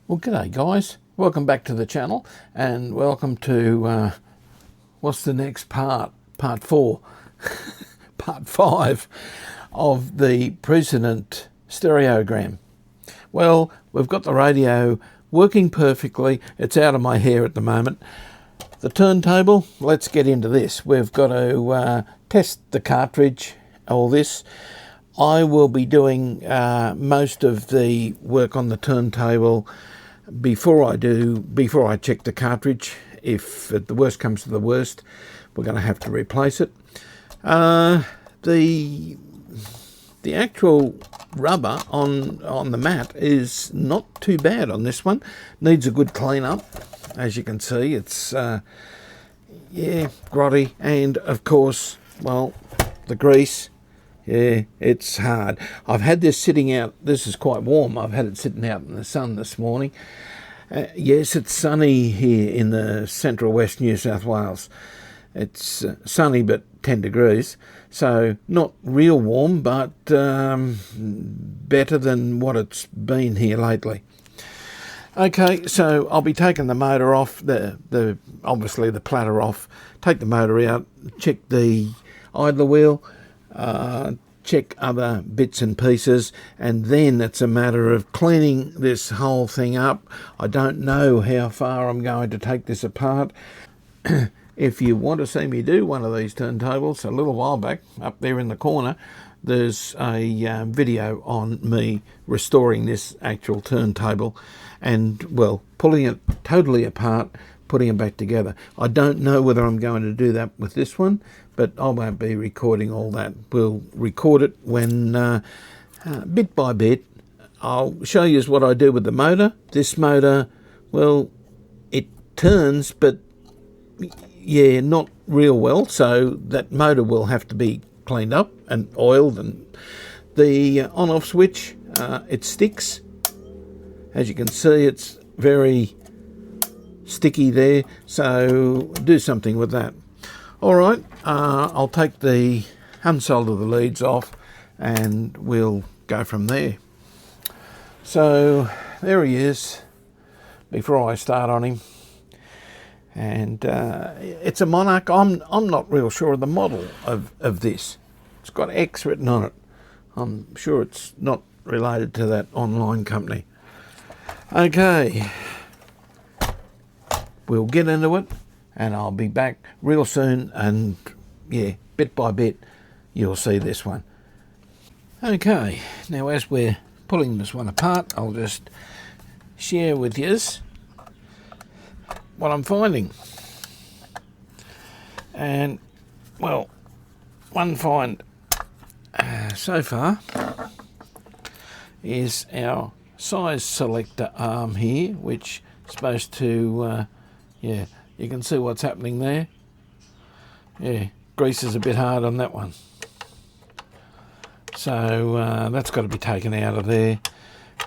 Well, g'day guys, welcome back to the channel and welcome to, what's the next part? Part 4, part 5 of the Precedent stereogram. Well, we've got the radio working perfectly. It's out of my hair at the moment. The turntable, let's get into this. We've got to test the cartridge, all this. I will be doing most of the work on the turntable before I check the cartridge. If the worst comes to the worst, we're going to have to replace it. The actual rubber on the mat is not too bad on this one. Needs a good clean up. As you can see, it's grotty, and of course, well, the grease. Yeah, it's hard. I've had this sitting out. This is quite warm. I've had it sitting out in the sun this morning. Yes, it's sunny here in the central west New South Wales. It's sunny but 10 degrees. So not real warm, but better than what it's been here lately. Okay, so I'll be taking the motor off, obviously the platter off, take the motor out, check the idler wheel, check other bits and pieces, and then it's a matter of cleaning this whole thing up. I don't know how far I'm going to take this apart. If you want to see me do one of these turntables, a little while back, up there in the corner, there's a video on me restoring this actual turntable and, well, pulling it totally apart, putting it back together. I don't know whether I'm going to do that with this one, but I won't be recording all that. We'll record it when, bit by bit, I'll show you what I do with the motor. This motor, well, it turns, but yeah, not real well, so that motor will have to be cleaned up and oiled. And the on-off switch, it sticks. As you can see, it's very sticky there, so do something with that. All right, I'll take the unsolder the leads off and we'll go from there. So there he is before I start on him. And it's a Monarch. I'm not real sure of the model of this. It's got X written on it. I'm sure it's not related to that online company. Okay, we'll get into it and I'll be back real soon, and yeah, bit by bit you'll see this one. Okay, now as we're pulling this one apart, I'll just share with yous what I'm finding. And well, one find so far is our size selector arm here, which is supposed to yeah, you can see what's happening there. Yeah, grease is a bit hard on that one, so that's got to be taken out of there,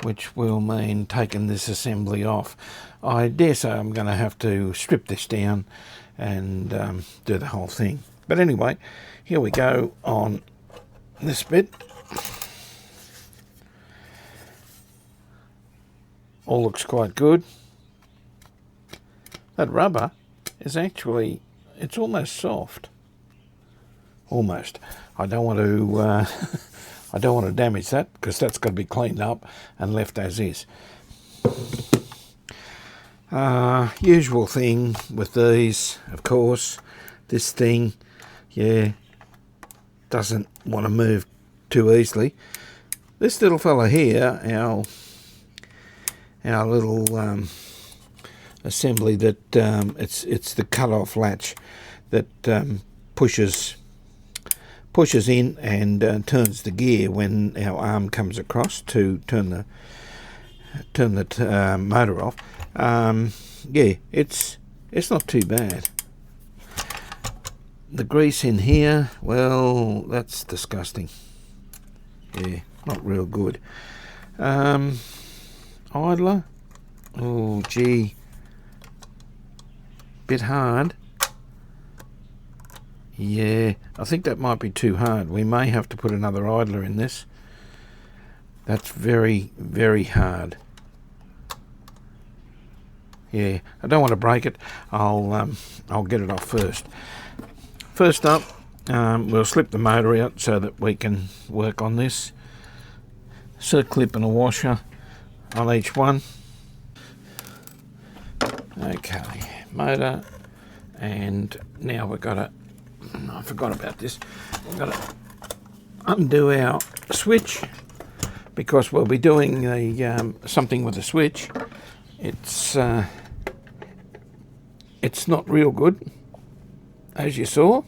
which will mean taking this assembly off. I dare say I'm going to have to strip this down and do the whole thing. But anyway, here we go on this bit. All looks quite good. That rubber is actually, it's almost soft. Almost. I don't want to I don't want to damage that, because that's got to be cleaned up and left as is. Usual thing with these, of course, this thing, yeah, doesn't want to move too easily. This little fella here, our little assembly that it's the cut-off latch that pushes in and turns the gear when our arm comes across to turn the motor off. Yeah, it's not too bad. The grease in here, well, that's disgusting. Yeah, not real good. Idler, oh gee, bit hard. Yeah, I think that might be too hard. We may have to put another idler in this. That's very, very hard. Yeah, I don't want to break it. I'll get it off first. First up, we'll slip the motor out so that we can work on this. Circlip and a washer on each one. Okay, motor, and now we've got to, I forgot about this, we've got to undo our switch, because we'll be doing something with the switch. It's not real good, as you saw.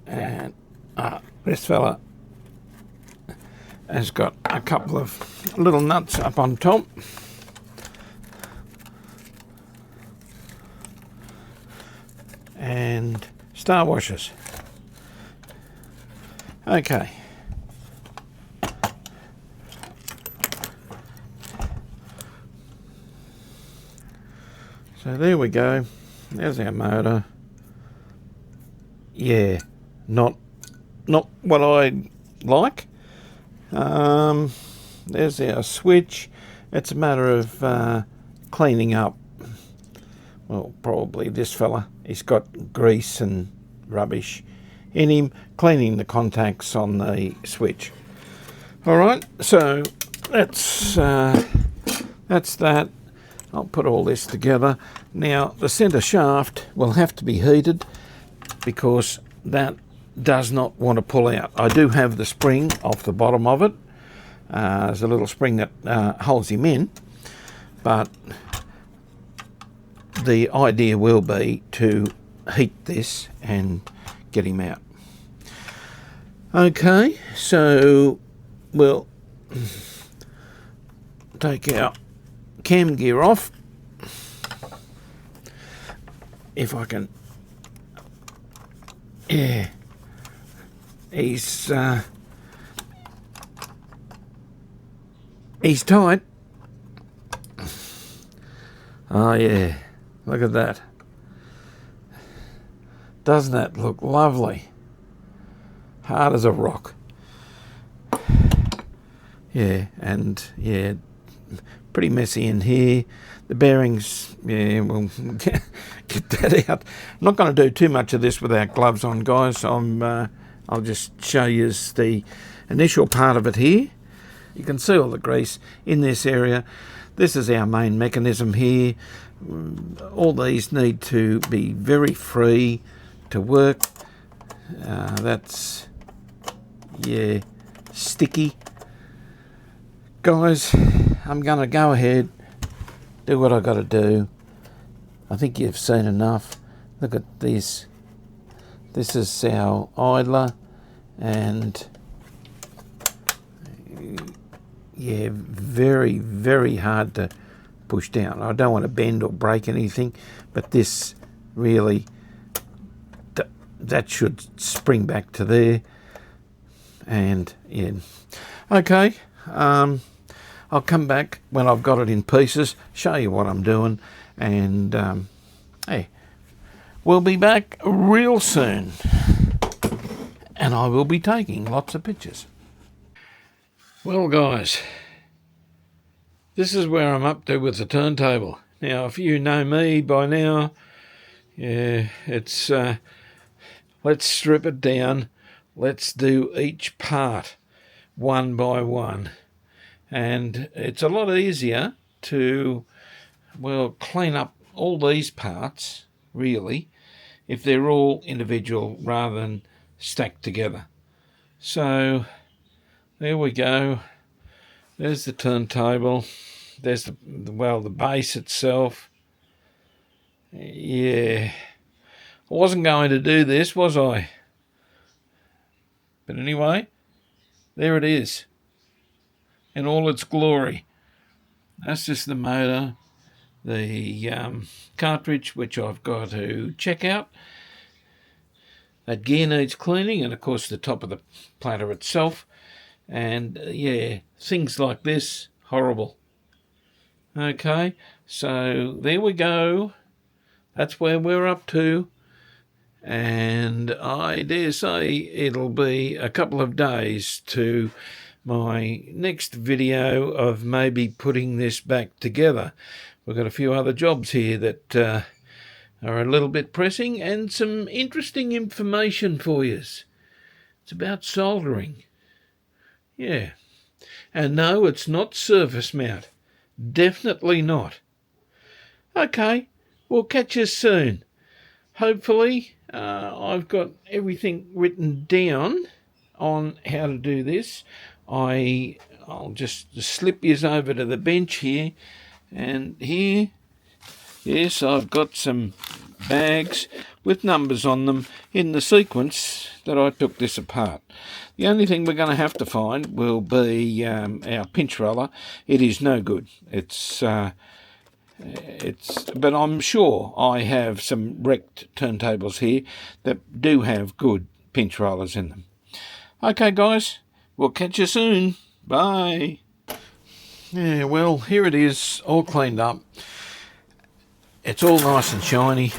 And this fella has got a couple of little nuts up on top. And star washers. Okay. So there we go. There's our motor. Yeah, not what I like. There's our switch. It's a matter of cleaning up. Well, probably this fella. He's got grease and rubbish in him. Cleaning the contacts on the switch. All right. So that's that. I'll put all this together. Now the centre shaft will have to be heated, because that does not want to pull out. I do have the spring off the bottom of it. There's a little spring that holds him in, but the idea will be to heat this and get him out. Okay, so we'll take our cam gear off. If I can, yeah, he's tight. Oh yeah, look at that. Doesn't that look lovely? Hard as a rock. Yeah, and yeah, pretty messy in here. The bearings, yeah, we'll get that out. I'm not going to do too much of this without gloves on, guys. I'll just show you the initial part of it here. You can see all the grease in this area. This is our main mechanism here. All these need to be very free to work. That's, yeah, sticky. Guys, I'm going to go ahead, do what I got to do. I think you've seen enough. Look at this. This is our idler, and yeah, very, very hard to push down. I don't want to bend or break anything, but this really, that should spring back to there. And yeah, okay. I'll come back when I've got it in pieces, show you what I'm doing, and hey, we'll be back real soon, and I will be taking lots of pictures. Well, guys, this is where I'm up to with the turntable. Now, if you know me by now, yeah, it's let's strip it down. Let's do each part one by one. And it's a lot easier to, well, clean up all these parts, really, if they're all individual rather than stacked together. So there we go. There's the turntable. There's the base itself. Yeah. I wasn't going to do this, was I? But anyway, there it is in all its glory. That's just the motor, the cartridge, which I've got to check out. That gear needs cleaning, and of course the top of the platter itself. And yeah, things like this, horrible. Okay, so there we go. That's where we're up to. and I dare say it'll be a couple of days to my next video of maybe putting this back together. We've got a few other jobs here that are a little bit pressing, and some interesting information for you. It's about soldering. Yeah. And no, it's not surface mount. Definitely not. Okay, we'll catch you soon. Hopefully, I've got everything written down on how to do this. I'll just slip yous over to the bench here, and here, yes, I've got some bags with numbers on them in the sequence that I took this apart. The only thing we're going to have to find will be our pinch roller. It is no good. But I'm sure I have some wrecked turntables here that do have good pinch rollers in them. Okay, guys, we'll catch you soon. Bye. Yeah, well, here it is, all cleaned up. It's all nice and shiny.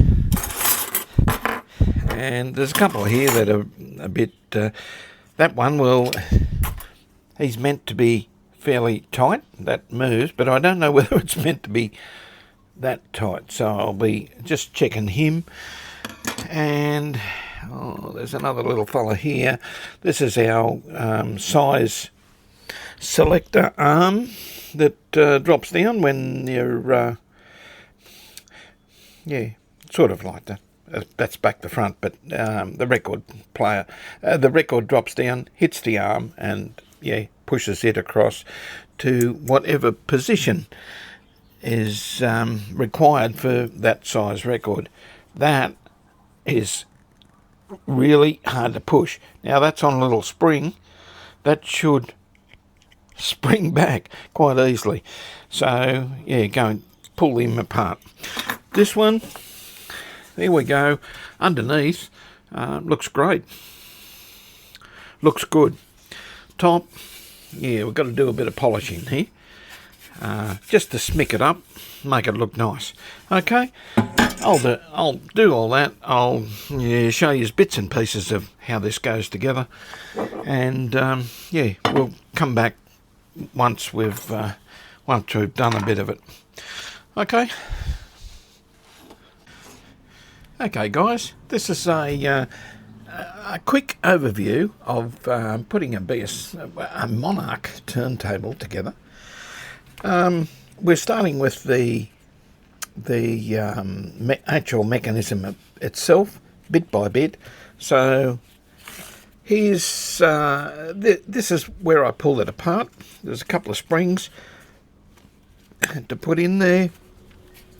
And there's a couple here that are a bit... that one, well, he's meant to be fairly tight. That moves, but I don't know whether it's meant to be that tight. So I'll be just checking him. And there's another little fella here. This is our size selector arm that drops down when you're... yeah, sort of like that. That's back the front, but the record player, the record drops down, hits the arm, and yeah, pushes it across to whatever position is required for that size record. That is really hard to push. Now that's on a little spring. That should spring back quite easily. So yeah, go and pull them apart. This one, there we go, underneath, looks great, looks good. Top, yeah, we've got to do a bit of polishing here, just to smick it up, make it look nice. Okay, I'll do all that. I'll show you bits and pieces of how this goes together, and yeah, we'll come back once we've done a bit of it. Okay. Okay, guys, this is a quick overview of putting a Monarch turntable together. We're starting with the actual mechanism itself, bit by bit. So here's this is where I pulled it apart. There's a couple of springs to put in there,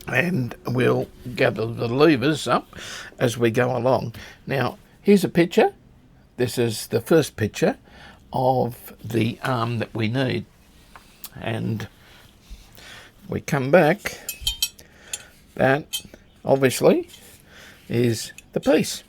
and we'll gather the levers up as we go along. Now, here's a picture. This is the first picture of the arm that we need. And we come back. That, obviously, is the piece.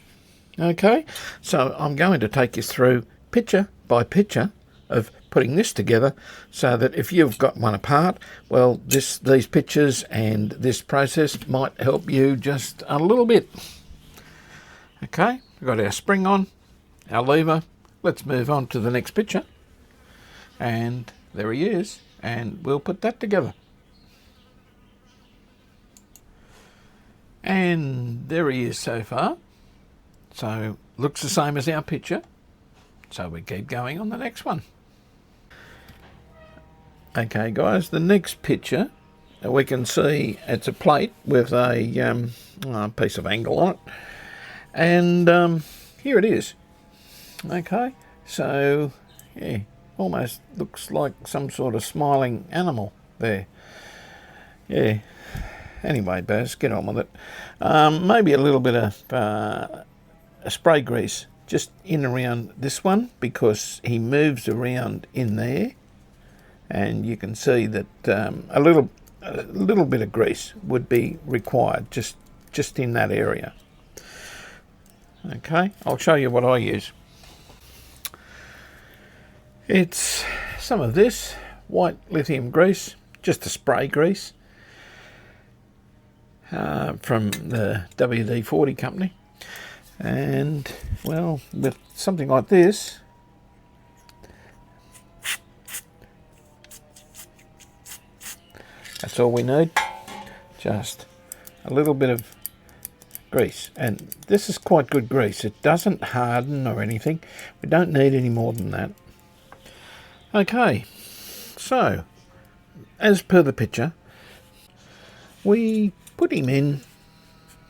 Okay? So I'm going to take you through picture by picture of putting this together, so that if you've got one apart, well, these pictures and this process might help you just a little bit. Okay, we've got our spring on, our lever. Let's move on to the next picture. And there he is, and we'll put that together. And there he is so far. So, looks the same as our picture. So we keep going on the next one. Okay, guys, the next picture, we can see it's a plate with a piece of angle on it. And here it is. Okay, so, yeah, almost looks like some sort of smiling animal there. Yeah, anyway, Baz, get on with it. Maybe a little bit of a spray grease just in around this one, because he moves around in there. And you can see that a little bit of grease would be required just in that area. Okay, I'll show you what I use. It's some of this white lithium grease, just a spray grease from the WD-40 company. And, well, with something like this, that's all we need. Just a little bit of grease. And this is quite good grease. It doesn't harden or anything. We don't need any more than that. Okay, so, as per the picture, we put him in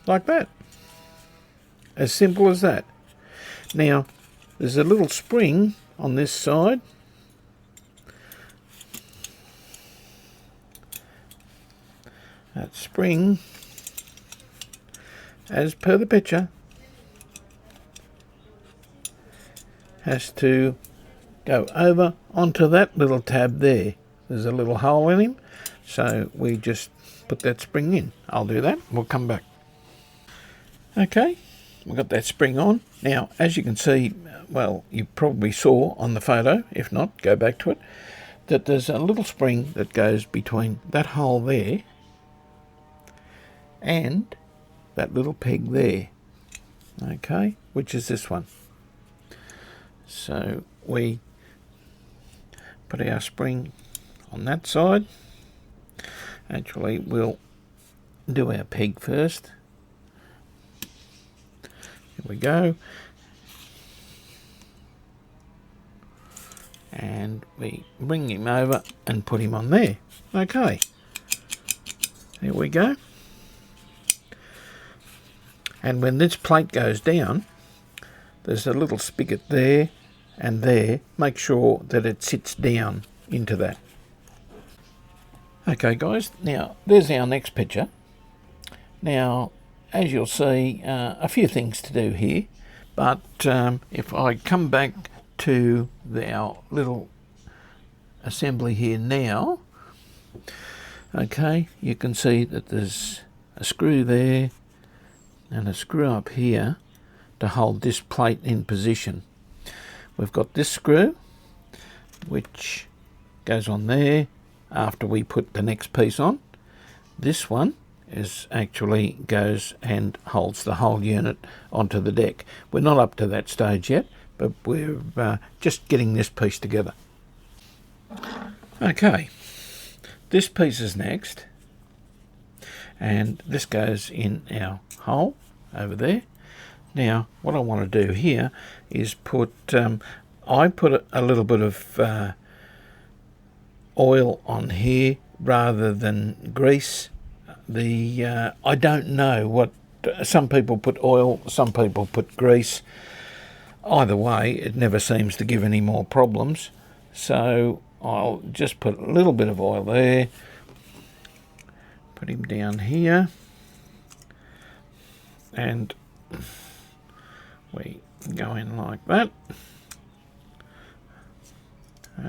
like that. As simple as that. Now, there's a little spring on this side. That spring, as per the picture, has to go over onto that little tab there. There's a little hole in him, so we just put that spring in. I'll do that. We'll come back. Okay, we've got that spring on. Now, as you can see, well, you probably saw on the photo, if not, go back to it, that there's a little spring that goes between that hole there and that little peg there. Okay, which is this one. So we put our spring on that side. Actually, we'll do our peg first. Here we go. And we bring him over and put him on there. Okay. There we go. And when this plate goes down, there's a little spigot there and there. Make sure that it sits down into that. Okay guys, now there's our next picture. Now, as you'll see, a few things to do here, but if I come back to our little assembly here now, okay, you can see that there's a screw there and a screw up here to hold this plate in position. We've got this screw which goes on there after we put the next piece on. This one is actually goes and holds the whole unit onto the deck. We're not up to that stage yet, but we're just getting this piece together. Okay, this piece is next, and this goes in our hole over there. Now, what I want to do here is put, I put a little bit of oil on here rather than grease. I don't know what, some people put oil, some people put grease. Either way, it never seems to give any more problems. So I'll just put a little bit of oil there, put him down here, and we go in like that.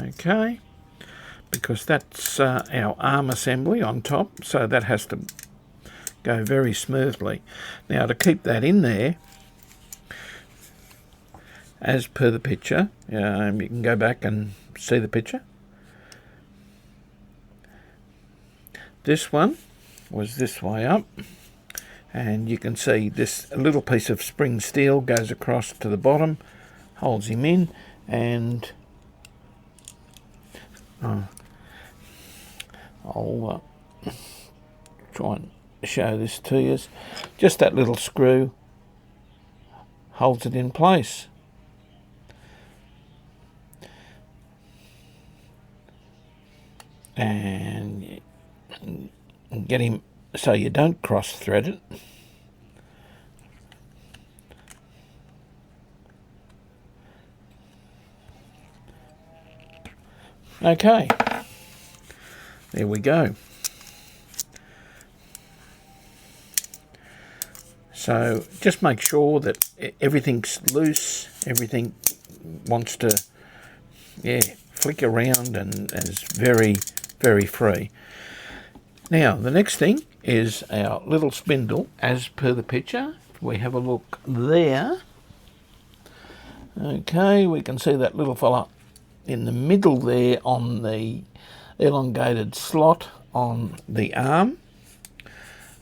Okay, because that's our arm assembly on top, so that has to go very smoothly. Now, to keep that in there, as per the picture, you can go back and see the picture. This one was this way up, and you can see this little piece of spring steel goes across to the bottom, holds him in, and I'll try and show this to you. Just that little screw holds it in place. And get him so you don't cross thread it. Okay, there we go. So just make sure that everything's loose, everything wants to flick around and is very, very free. Now, the next thing is our little spindle, as per the picture. We have a look there. Okay, we can see that little fella in the middle there on the elongated slot on the arm.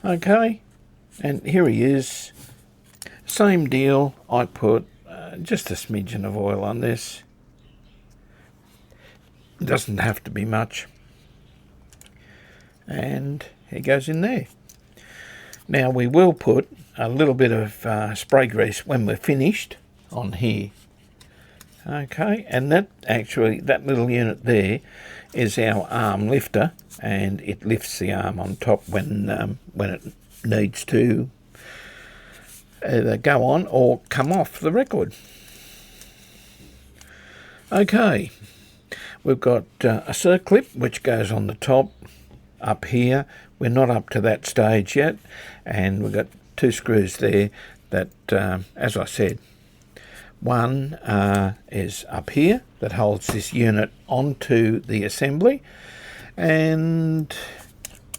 Okay, and here he is. Same deal, I put just a smidgen of oil on this. It doesn't have to be much. And it goes in there. Now we will put a little bit of spray grease when we're finished on here. Okay, and that little unit there is our arm lifter, and it lifts the arm on top when it needs to either go on or come off the record. Okay, we've got a circlip which goes on the top up here. We're not up to that stage yet, and we've got 2 screws there that, as I said, one is up here that holds this unit onto the assembly, and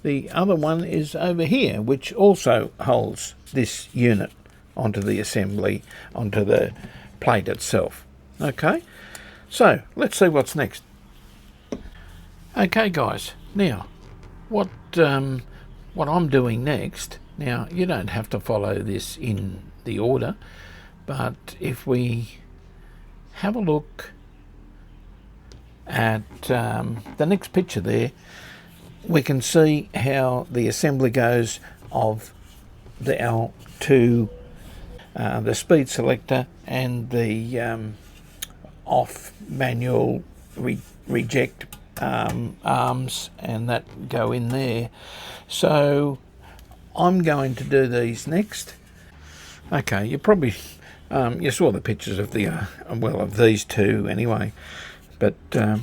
the other one is over here which also holds this unit onto the assembly, onto the plate itself. Okay, so let's see what's next. Okay guys, now what I'm doing next, now you don't have to follow this in the order, but if we have a look at the next picture there, we can see how the assembly goes of our two, the speed selector and the off manual reject arms, and that go in there. So I'm going to do these next. Okay, you probably you saw the pictures of the of these two anyway, but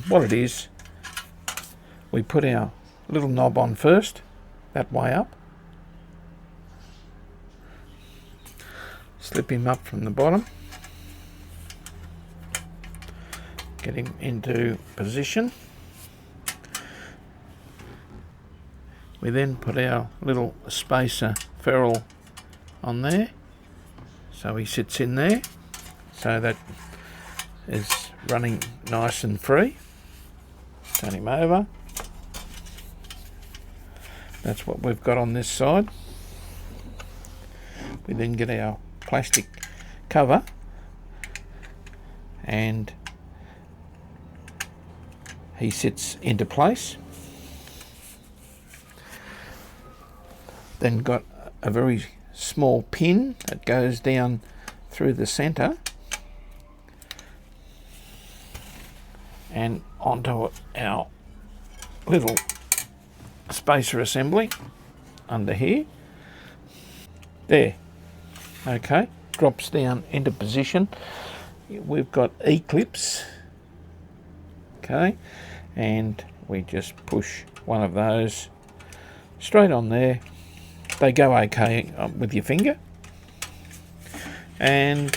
what it is, we put our little knob on first, that way up, slip him up from the bottom, get him into position. We then put our little spacer ferrule on there, so he sits in there, so that is running nice and free. Turn him over. That's what we've got on this side. We then get our plastic cover and he sits into place. Then got a very small pin that goes down through the centre and onto our little spacer assembly under here. There. Okay, drops down into position. We've got E-clips. Okay, and we just push one of those straight on there. They go okay with your finger, and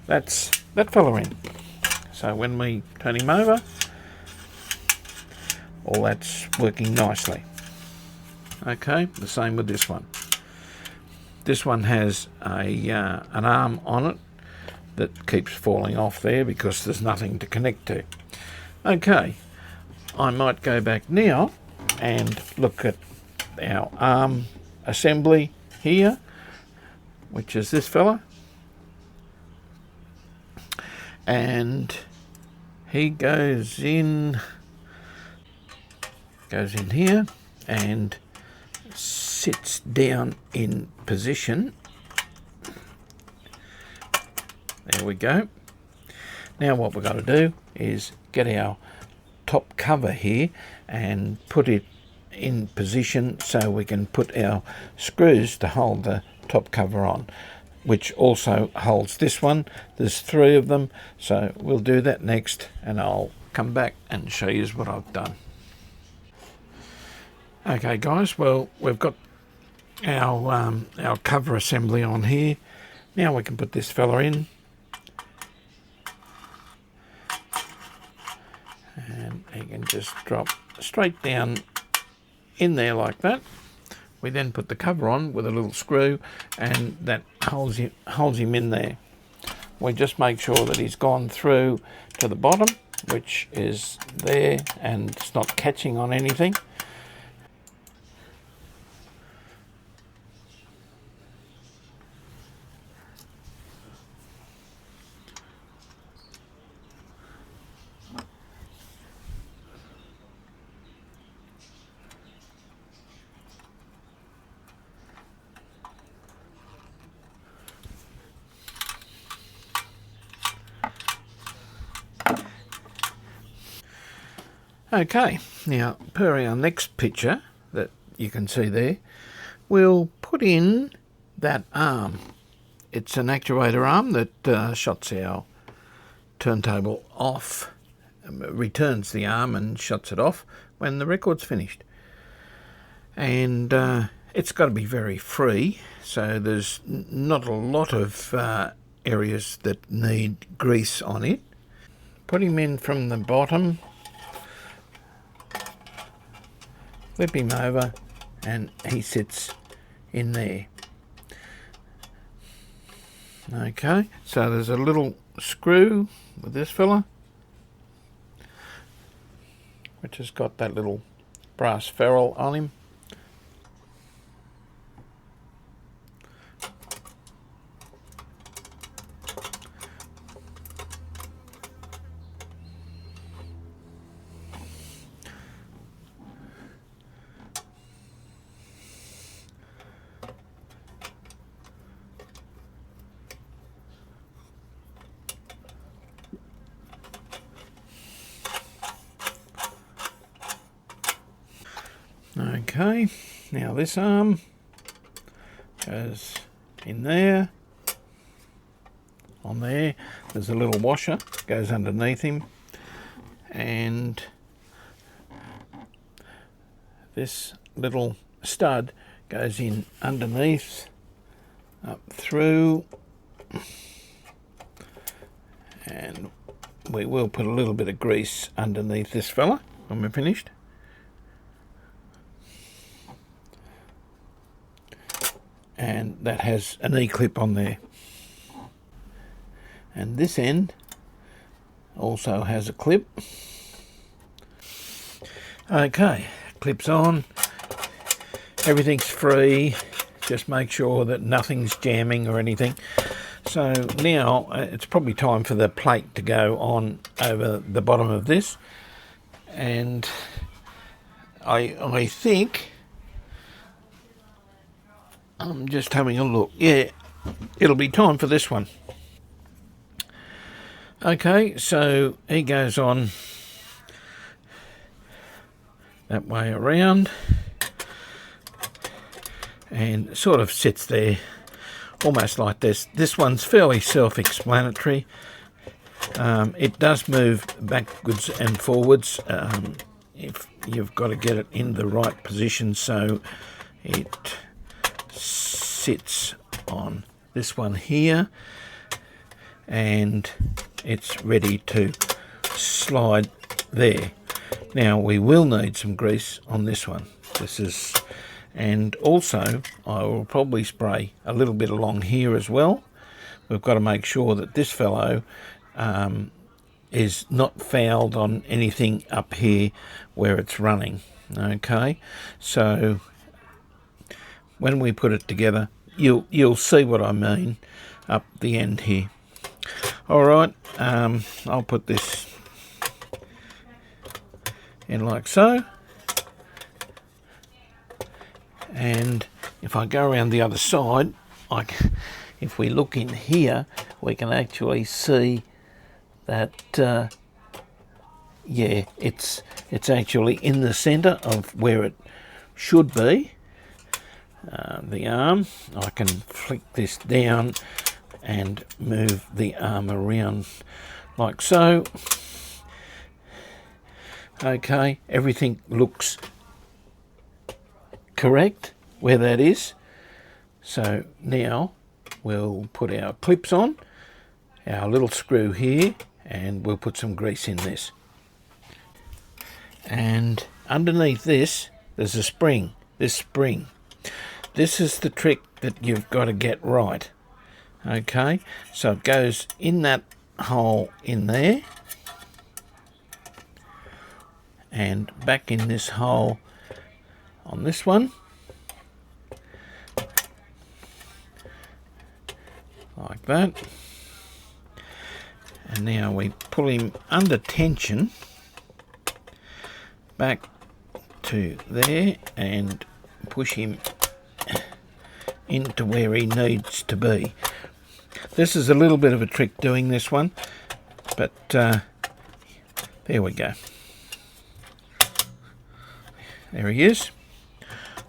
that's that fella in. So when we turn him over, all that's working nicely. Okay, the same with this one. This one has an arm on it that keeps falling off there because there's nothing to connect to. Okay, I might go back now and look at our arm assembly here, which is this fella, and he goes in here and sits down in position. There we go. Now what we've got to do is get our top cover here and put it in position so we can put our screws to hold the top cover on, which also holds this one. There's 3 of them, so we'll do that next, and I'll come back and show you what I've done. Okay guys, well, we've got our cover assembly on here. Now we can put this fella in, and he can just drop straight down in there like that. We then put the cover on with a little screw, and that holds him in there. We just make sure that he's gone through to the bottom, which is there, and it's not catching on anything. Okay, now per our next picture that you can see there, we'll put in that arm. It's an actuator arm that shuts our turntable off, returns the arm and shuts it off when the record's finished. And it's got to be very free, so there's not a lot of areas that need grease on it. Put him in from the bottom, flip him over, and he sits in there. Okay, so there's a little screw with this fella, which has got that little brass ferrule on him. Okay, now this arm goes in there. On there, there's a little washer, goes underneath him, and this little stud goes in underneath, up through, and we will put a little bit of grease underneath this fella when we're finished. And that has an E-clip on there. And this end also has a clip. Okay, clips on. Everything's free. Just make sure that nothing's jamming or anything. So now it's probably time for the plate to go on over the bottom of this. And I think, I'm just having a look. Yeah, it'll be time for this one. Okay, so he goes on that way around and sort of sits there almost like this. This one's fairly self-explanatory. It does move backwards and forwards if you've got to get it in the right position, so it sits on this one here and it's ready to slide there. Now we will need some grease on this one. And also I will probably spray a little bit along here as well. We've got to make sure that this fellow is not fouled on anything up here where it's running. Okay, so when we put it together, you'll see what I mean up the end here. All right, I'll put this in like so, and if I go around the other side, if we look in here, we can actually see that yeah, it's actually in the center of where it should be. The arm, I can flick this down and move the arm around like so. Okay, everything looks correct where that is. So now we'll put our clips on, our little screw here, and we'll put some grease in this. And underneath this, there's a spring, this spring. This is the trick that you've got to get right. Okay, so it goes in that hole in there and back in this hole on this one, like that. And now we pull him under tension back to there and push him into where he needs to be. This is a little bit of a trick doing this one, but there we go. There he is,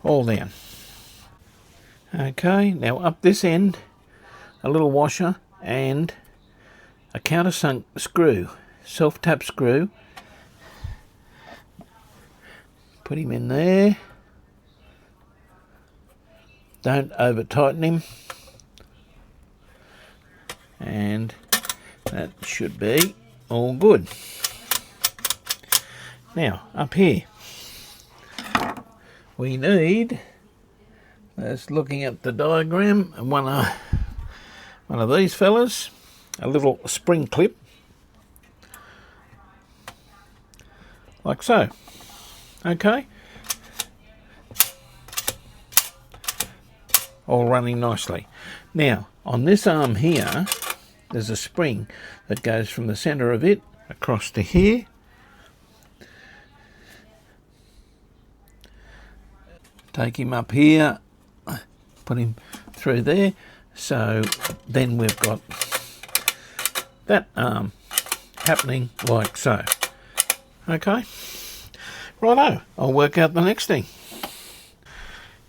all down. Okay, now up this end, a little washer and a countersunk screw, self-tap screw. Put him in there. Don't over tighten him. And that should be all good. Now, up here, we need, that's looking at the diagram, one of these fellas, a little spring clip, like so. Okay, all running nicely. Now, on this arm here, there's a spring that goes from the centre of it across to here. Take him up here, put him through there. So then we've got that arm happening like so. Okay, righto, I'll work out the next thing.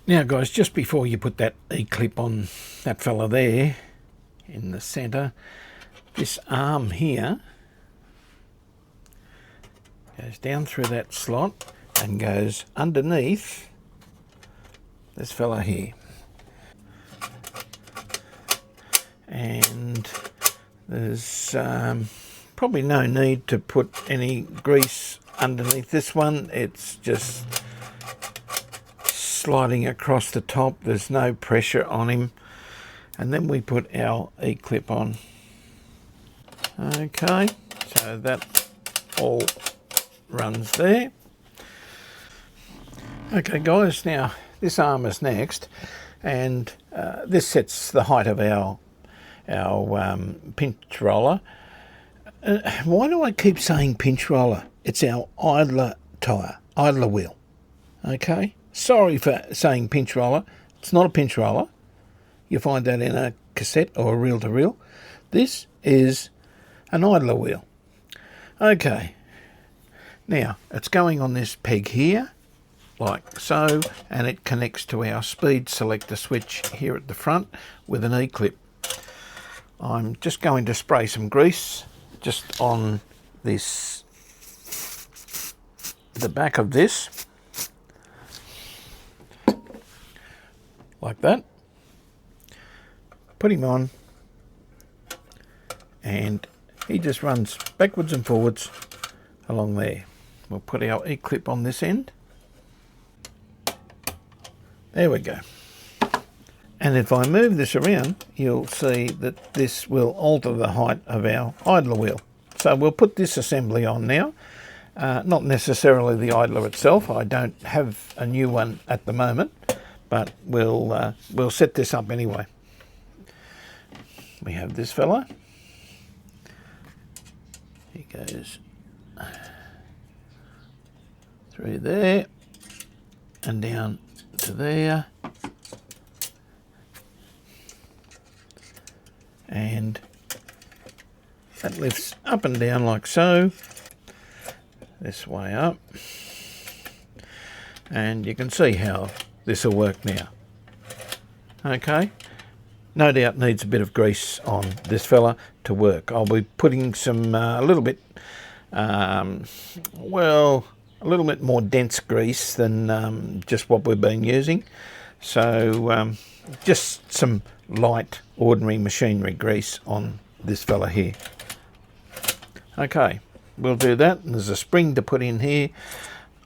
Now guys, just before you put that E-clip on that fella there in the centre, this arm here goes down through that slot and goes underneath this fella here. And there's probably no need to put any grease underneath this one. It's just sliding across the top. There's no pressure on him. And then we put our E-clip on. Okay, so that all runs there. Okay guys, now this arm is next, and this sets the height of our pinch roller. Why do I keep saying pinch roller? It's our idler tyre, idler wheel. Okay, sorry for saying pinch roller. It's not a pinch roller. You find that in a cassette or a reel-to-reel. This is an idler wheel. Okay, now it's going on this peg here, like so, and it connects to our speed selector switch here at the front with an E-clip. I'm just going to spray some grease just on this, the back of this, like that. Put him on, and he just runs backwards and forwards along there. We'll put our E-clip on this end. There we go. And if I move this around, you'll see that this will alter the height of our idler wheel. So we'll put this assembly on now. Not necessarily the idler itself. I don't have a new one at the moment, but we'll set this up anyway. We have this fella. He goes through there and down to there, and that lifts up and down like so, this way up, and you can see how this will work now. Okay, no doubt needs a bit of grease on this fella to work. I'll be putting some a little bit more dense grease than just what we've been using. So just some light, ordinary machinery grease on this fella here. Okay, we'll do that. And there's a spring to put in here.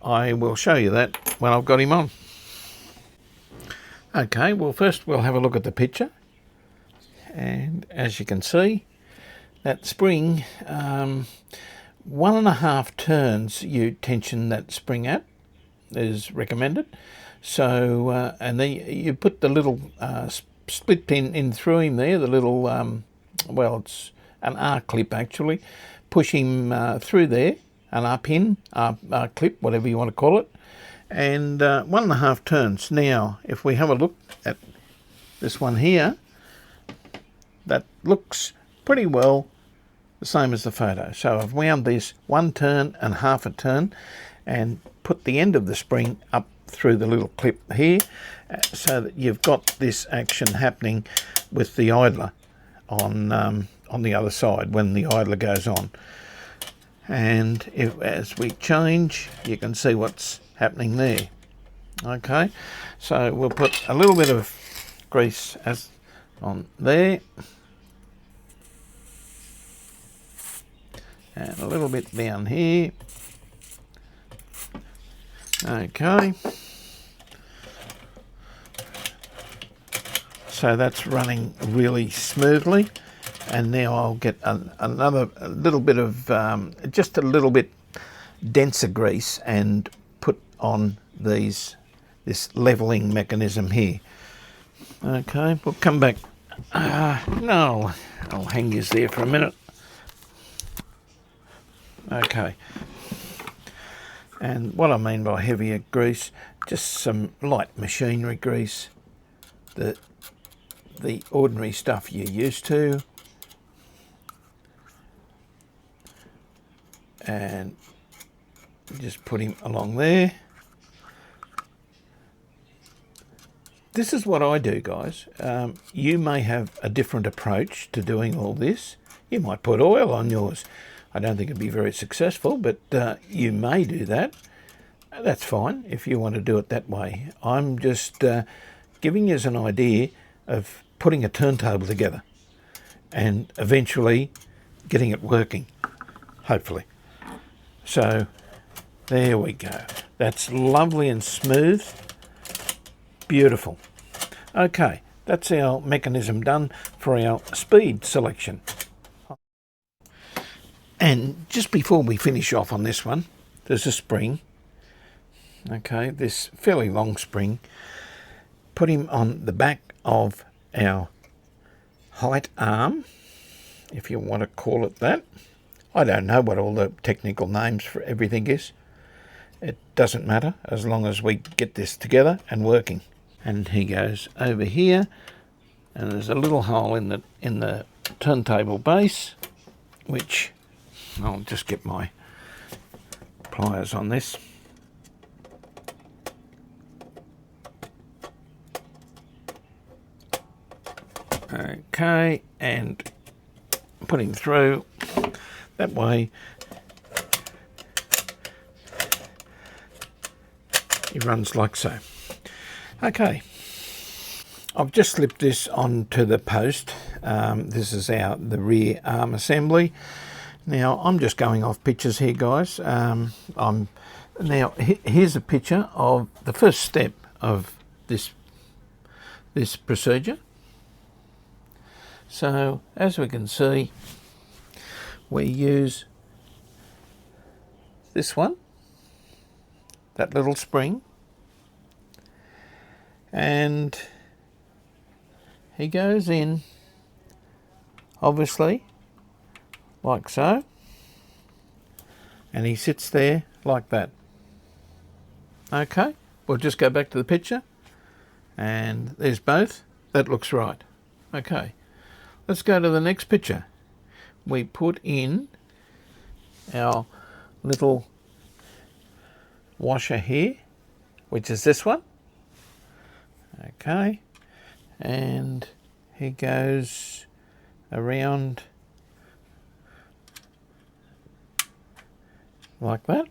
I will show you that when I've got him on. Okay, well first we'll have a look at the picture. And as you can see, that spring, 1.5 turns you tension that spring at is recommended. So and then you put the little split pin in through him there, the little well, it's an R clip actually. Push him through there, an R pin, R clip, whatever you want to call it, and 1.5 turns. Now if we have a look at this one here, that looks pretty well the same as the photo. So I've wound this 1 turn and 1/2 turn and put the end of the spring up through the little clip here, so that you've got this action happening with the idler on the other side when the idler goes on. And as we change, you can see what's happening there. Okay, so we'll put a little bit of grease on there, and a little bit down here. Okay, so that's running really smoothly, and now I'll get another little bit of just a little bit denser grease and put on this leveling mechanism here. Okay, we'll come back. No, I'll hang you there for a minute. Okay, and what I mean by heavier grease, just some light machinery grease, the ordinary stuff you're used to, and just put him along there. This is what I do, guys. You may have a different approach to doing all this. You might put oil on yours. I don't think it'd be very successful, but you may do that. That's fine if you want to do it that way. I'm just giving you an idea of putting a turntable together and eventually getting it working, hopefully. So there we go. That's lovely and smooth. Beautiful. Okay, that's our mechanism done for our speed selection. And just before we finish off on this one, there's a spring. Okay, this fairly long spring. Put him on the back of our height arm, if you want to call it that. I don't know what all the technical names for everything is. It doesn't matter as long as we get this together and working. And he goes over here, and there's a little hole in the turntable base, which I'll just get my pliers on this. Okay, and put him through that way. He runs like so. Okay, I've just slipped this onto the post. This is the rear arm assembly. Now I'm just going off pictures here, guys. Here's a picture of the first step of this procedure. So as we can see, we use this one, that little spring, and he goes in, obviously, like so, and he sits there like that. Okay, we'll just go back to the picture, and there's both. That looks right. Okay, let's go to the next picture. We put in our little washer here, which is this one. Okay, and he goes around like that.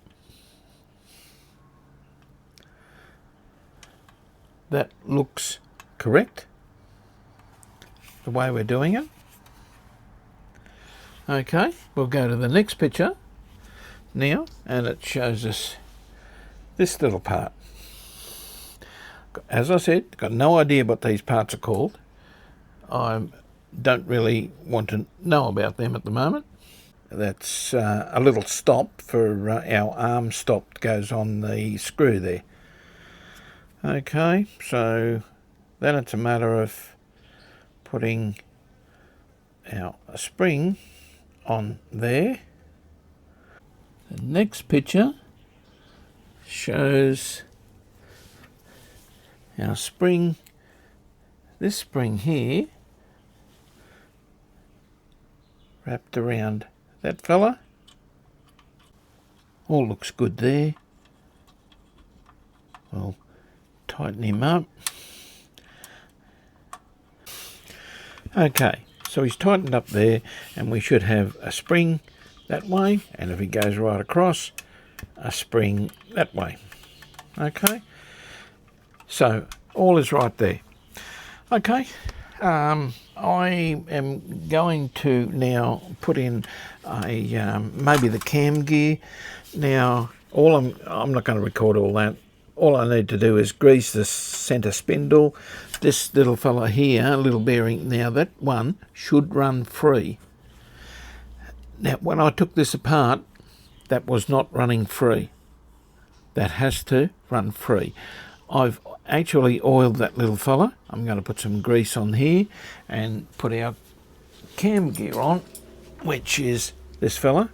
That looks correct, the way we're doing it. Okay, we'll go to the next picture now, and it shows us this little part. As I said, got no idea what these parts are called. I don't really want to know about them at the moment. That's a little stop for our arm stop that goes on the screw there. Okay, so then it's a matter of putting our spring on there. The next picture shows our spring, this spring here, wrapped around that fella. All looks good there. I'll tighten him up. Okay, so he's tightened up there, and we should have a spring that way, and if he goes right across, a spring that way. Okay, so all is right there. Okay, I am going to now put in a maybe the cam gear. Now, I'm not going to record all that. All I need to do is grease the centre spindle. This little fella here, little bearing, now that one should run free. Now, when I took this apart, that was not running free. That has to run free. I've actually oiled that little fella. I'm going to put some grease on here and put our cam gear on, which is this fella.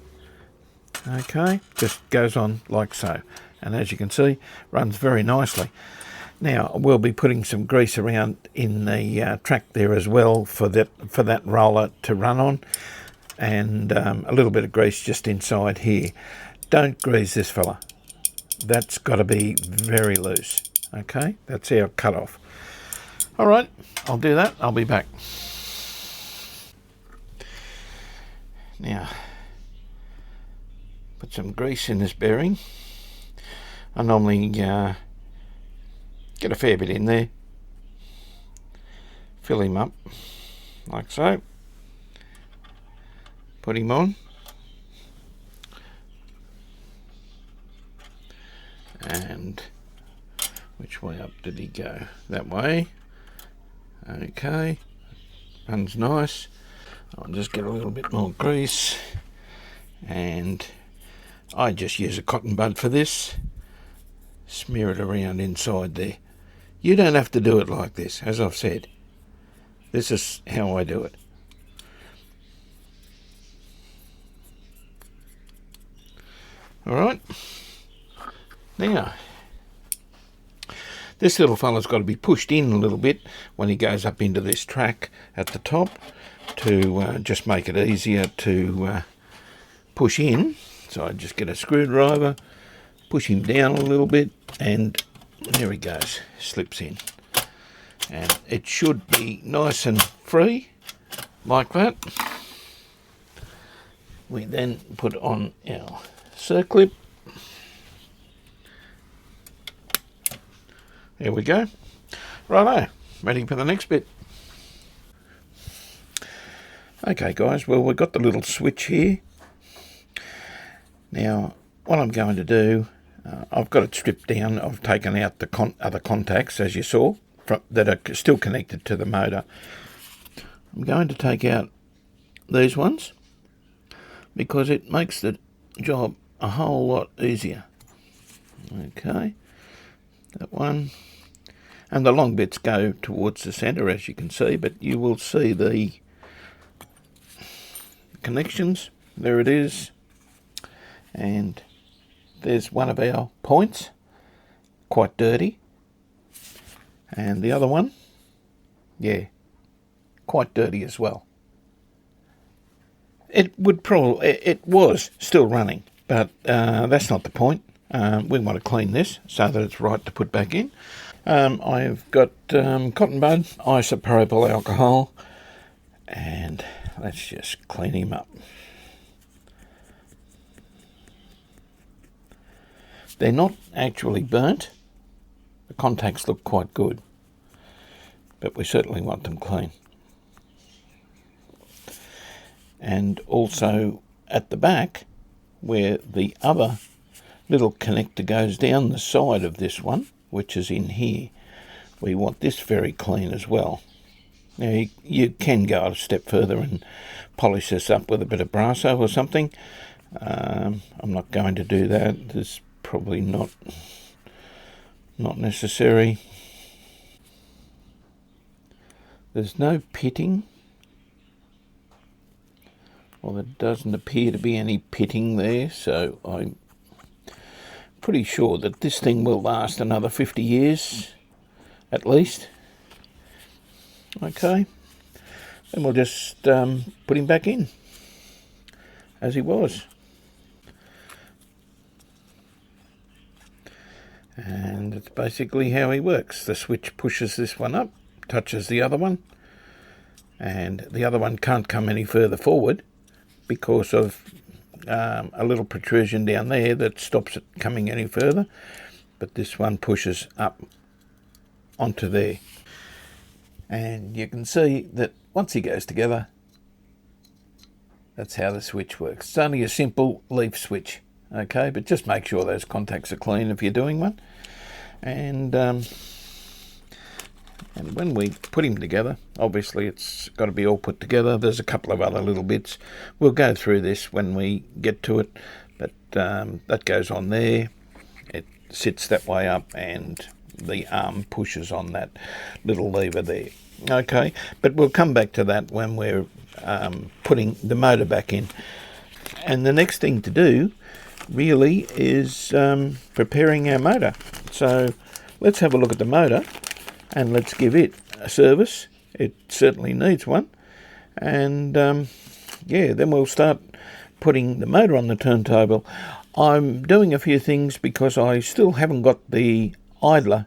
Okay, just goes on like so. And as you can see, runs very nicely. Now, we'll be putting some grease around in the track there as well for that roller to run on. And a little bit of grease just inside here. Don't grease this fella. That's got to be very loose. Okay, that's our cut-off. All right, I'll do that. I'll be back. Now, put some grease in this bearing. I normally get a fair bit in there. Fill him up like so. Put him on. And which way up did he go? That way. Okay. Runs nice. I'll just get a little bit more grease. And I just use a cotton bud for this. Smear it around inside there. You don't have to do it like this, as I've said. This is how I do it. Alright. Now, this little fella's got to be pushed in a little bit when he goes up into this track at the top to just make it easier to push in. So I just get a screwdriver, push him down a little bit, and there he goes, slips in. And it should be nice and free, like that. We then put on our circlip. There we go. Righto, ready for the next bit. Okay guys, well we've got the little switch here. Now what I'm going to do, I've got it stripped down. I've taken out the other contacts, as you saw, that are still connected to the motor. I'm going to take out these ones because it makes the job a whole lot easier. Okay, that one. And the long bits go towards the centre, as you can see, but you will see the connections. There it is. And there's one of our points, quite dirty. And the other one, yeah, quite dirty as well. It was still running, but that's not the point. We want to clean this so that it's right to put back in. I've got cotton bud, isopropyl alcohol, and let's just clean him up. They're not actually burnt. The contacts look quite good, but we certainly want them clean. And also at the back, where the other little connector goes down the side of this one, which is in here, we want this very clean as well. Now you can go a step further and polish this up with a bit of Brasso or something. I'm not going to do that. There's probably not necessary. There's no pitting. Well, there doesn't appear to be any pitting there, so I'm pretty sure that this thing will last another 50 years at least. Okay, and we'll just put him back in as he was. And it's basically how he works. The switch pushes this one up, touches the other one, and the other one can't come any further forward because of a little protrusion down there that stops it coming any further. But this one pushes up onto there. And you can see that once he goes together, that's how the switch works. It's only a simple leaf switch, okay, but just make sure those contacts are clean if you're doing one. And when we put him together, obviously it's got to be all put together. There's a couple of other little bits. We'll go through this when we get to it, but that goes on there. It sits that way up, and the arm pushes on that little lever there. Okay, but we'll come back to that when we're putting the motor back in. And the next thing to do really is preparing our motor. So let's have a look at the motor and let's give it a service. It certainly needs one. And yeah, then we'll start putting the motor on the turntable. I'm doing a few things because I still haven't got the idler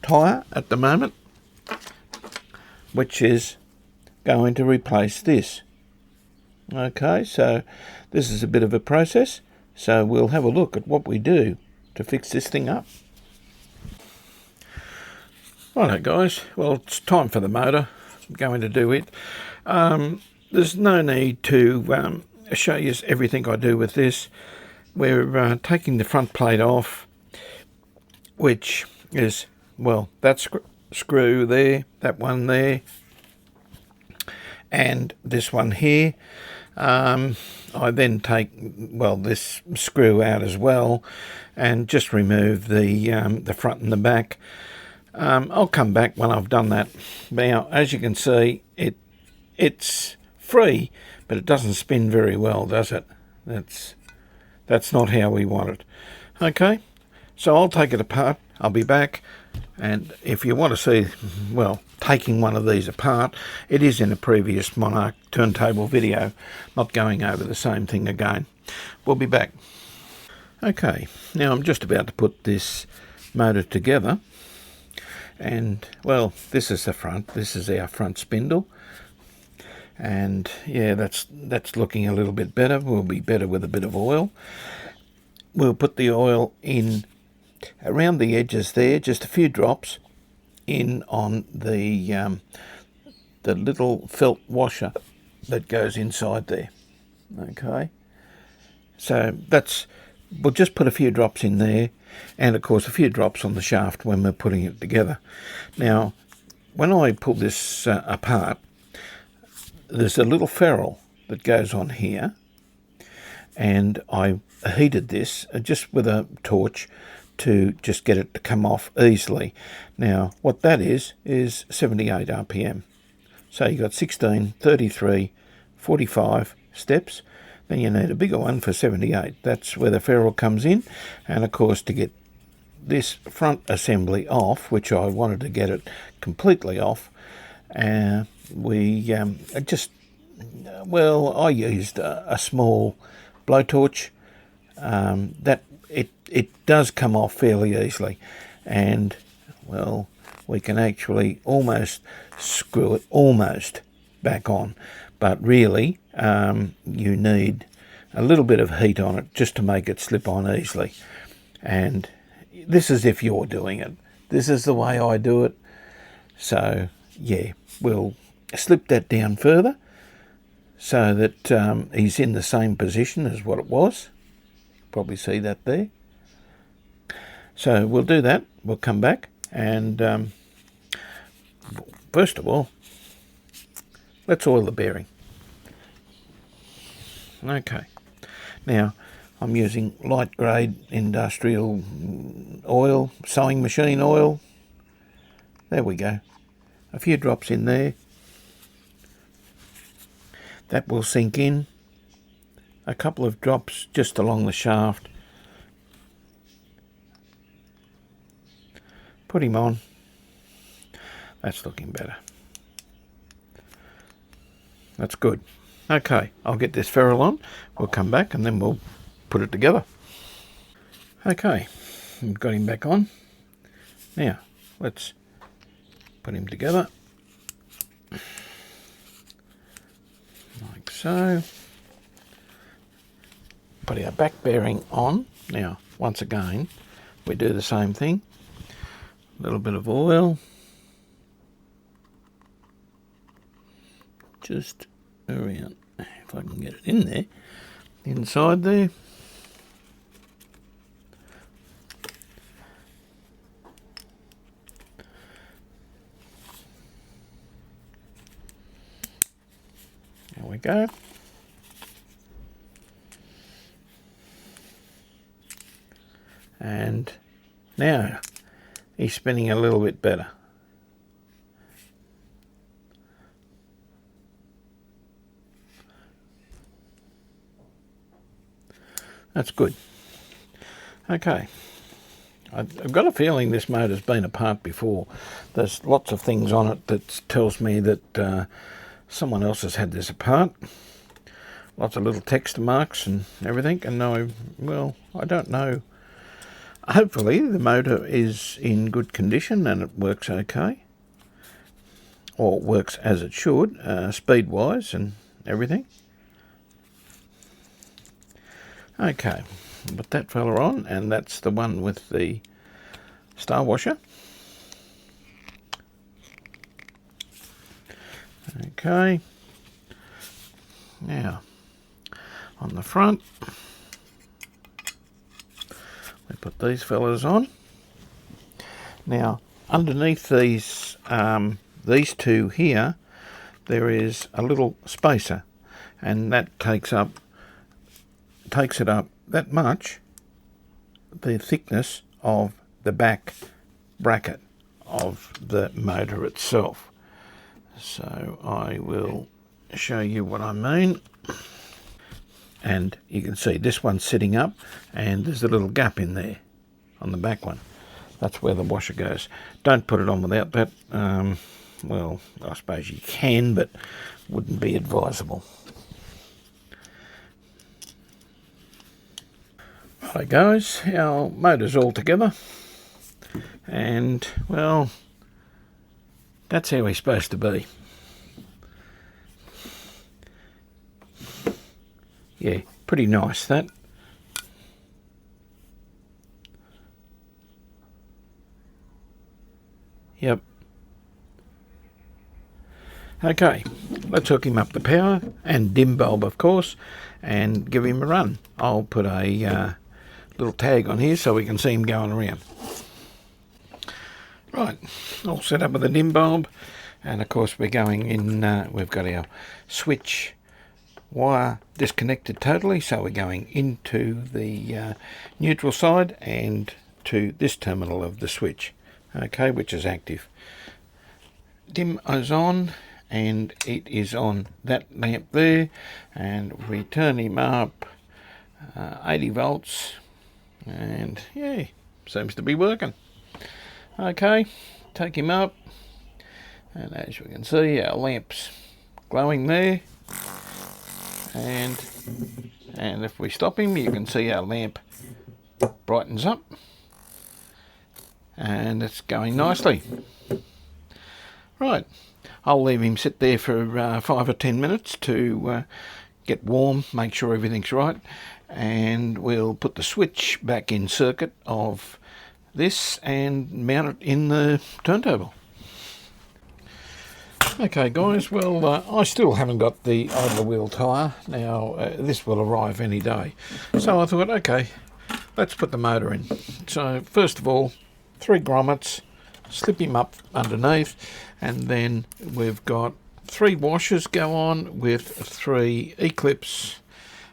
tyre at the moment, which is going to replace this. Okay, so this is a bit of a process, so we'll have a look at what we do to fix this thing up. Righto guys, well, it's time for the motor. I'm going to do it. There's no need to show you everything I do with this. We're taking the front plate off, which is, well, that screw there, that one there, and this one here. I then take, well, this screw out as well, and just remove the front and the back. I'll come back when I've done that. Now, as you can see, it's free, but it doesn't spin very well, does it? That's not how we want it. Okay, so I'll take it apart. I'll be back, and if you want to see, well, taking one of these apart, it is in a previous Monarch turntable video, not going over the same thing again. We'll be back. Okay, now I'm just about to put this motor together, and well, this is the front. This is our front spindle, and yeah, that's looking a little bit better. We'll be better with a bit of oil. We'll put the oil in around the edges there, just a few drops in on the little felt washer that goes inside there. Okay, so we'll just put a few drops in there, and of course a few drops on the shaft when we're putting it together. Now, when I pull this apart, there's a little ferrule that goes on here, and I heated this just with a torch to just get it to come off easily. Now, what that is 78 RPM. So you got 16, 33, 45 steps. Then you need a bigger one for 78. That's where the ferrule comes in. And of course, to get this front assembly off, which I wanted to get it completely off, we I used a small blowtorch. That it does come off fairly easily, and well, we can actually almost screw it almost back on, but really you need a little bit of heat on it just to make it slip on easily. And this is if you're doing it. This is the way I do it. So yeah, we'll slip that down further so that he's in the same position as what it was. Probably see that there. So we'll do that. We'll come back, and first of all, let's oil the bearing. Okay, now I'm using light grade industrial oil, sewing machine oil. There we go, a few drops in there. That will sink in. A couple of drops just along the shaft. Put him on. That's looking better. That's good. Okay, I'll get this ferrule on. We'll come back and then we'll put it together. Okay, got him back on. Now, let's put him together. Like so. Put our back bearing on. Now, once again, we do the same thing. A little bit of oil. Just around, if I can get it in there, inside there. There we go. And now he's spinning a little bit better. That's good. Okay. I've got a feeling this motor's been apart before. There's lots of things on it that tells me that someone else has had this apart. Lots of little text marks and everything. And I don't know. Hopefully the motor is in good condition and it works okay. Or works as it should, speed-wise and everything. Okay, put that fella on, and that's the one with the star washer. Okay, now on the front, we put these fellas on. Now underneath these two here, there is a little spacer, and that takes it up that much, the thickness of the back bracket of the motor itself. So I will show you what I mean. And you can see this one's sitting up and there's a little gap in there on the back one. That's where the washer goes. Don't put it on without that. Well, I suppose you can, but wouldn't be advisable. Right guys, our motor's all together, and well, that's how he's supposed to be. Yeah, pretty nice that. Yep. Okay, let's hook him up the power and dim bulb of course, and give him a run. I'll put a little tag on here so we can see him going around. Right, all set up with the dim bulb, and of course we're going in, we've got our switch wire disconnected totally, so we're going into the neutral side and to this terminal of the switch, okay, which is active. Dim is on, and it is on that lamp there, and we turn him up 80 volts, and yeah, seems to be working. Okay, take him up, and as we can see, our lamp's glowing there, and if we stop him, you can see our lamp brightens up, and it's going nicely. Right, I'll leave him sit there for 5 or 10 minutes to get warm, make sure everything's right, and we'll put the switch back in circuit of this and mount it in the turntable. Okay guys, well I still haven't got the idler wheel tyre. Now this will arrive any day, so I thought, okay, let's put the motor in. So first of all, 3 grommets, slip him up underneath, and then we've got 3 washers go on with 3 E-clips,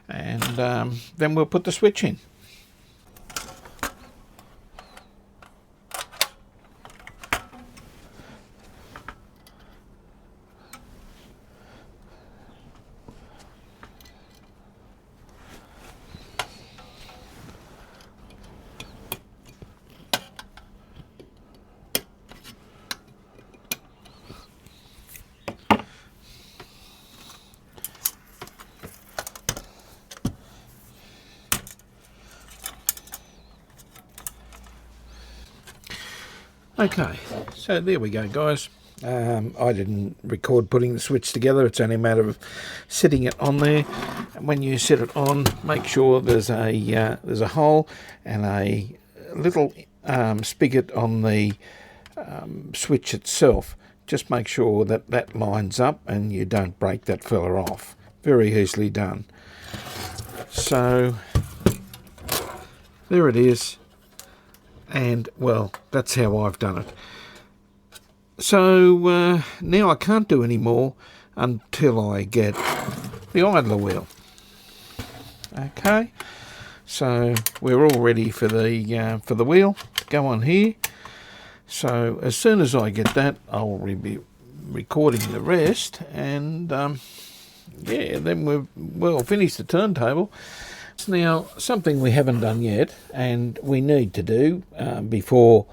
and then we'll put the switch in. Okay, so there we go, guys. I didn't record putting the switch together. It's only a matter of sitting it on there. And when you set it on, make sure there's a hole and a little spigot on the switch itself. Just make sure that that lines up and you don't break that fella off. Very easily done. So there it is. And, well, that's how I've done it. So now I can't do any more until I get the idler wheel. Okay, so we're all ready for the wheel to go on here. So as soon as I get that, I'll be recording the rest, and yeah, then we'll finish the turntable. Now, something we haven't done yet, and we need to do before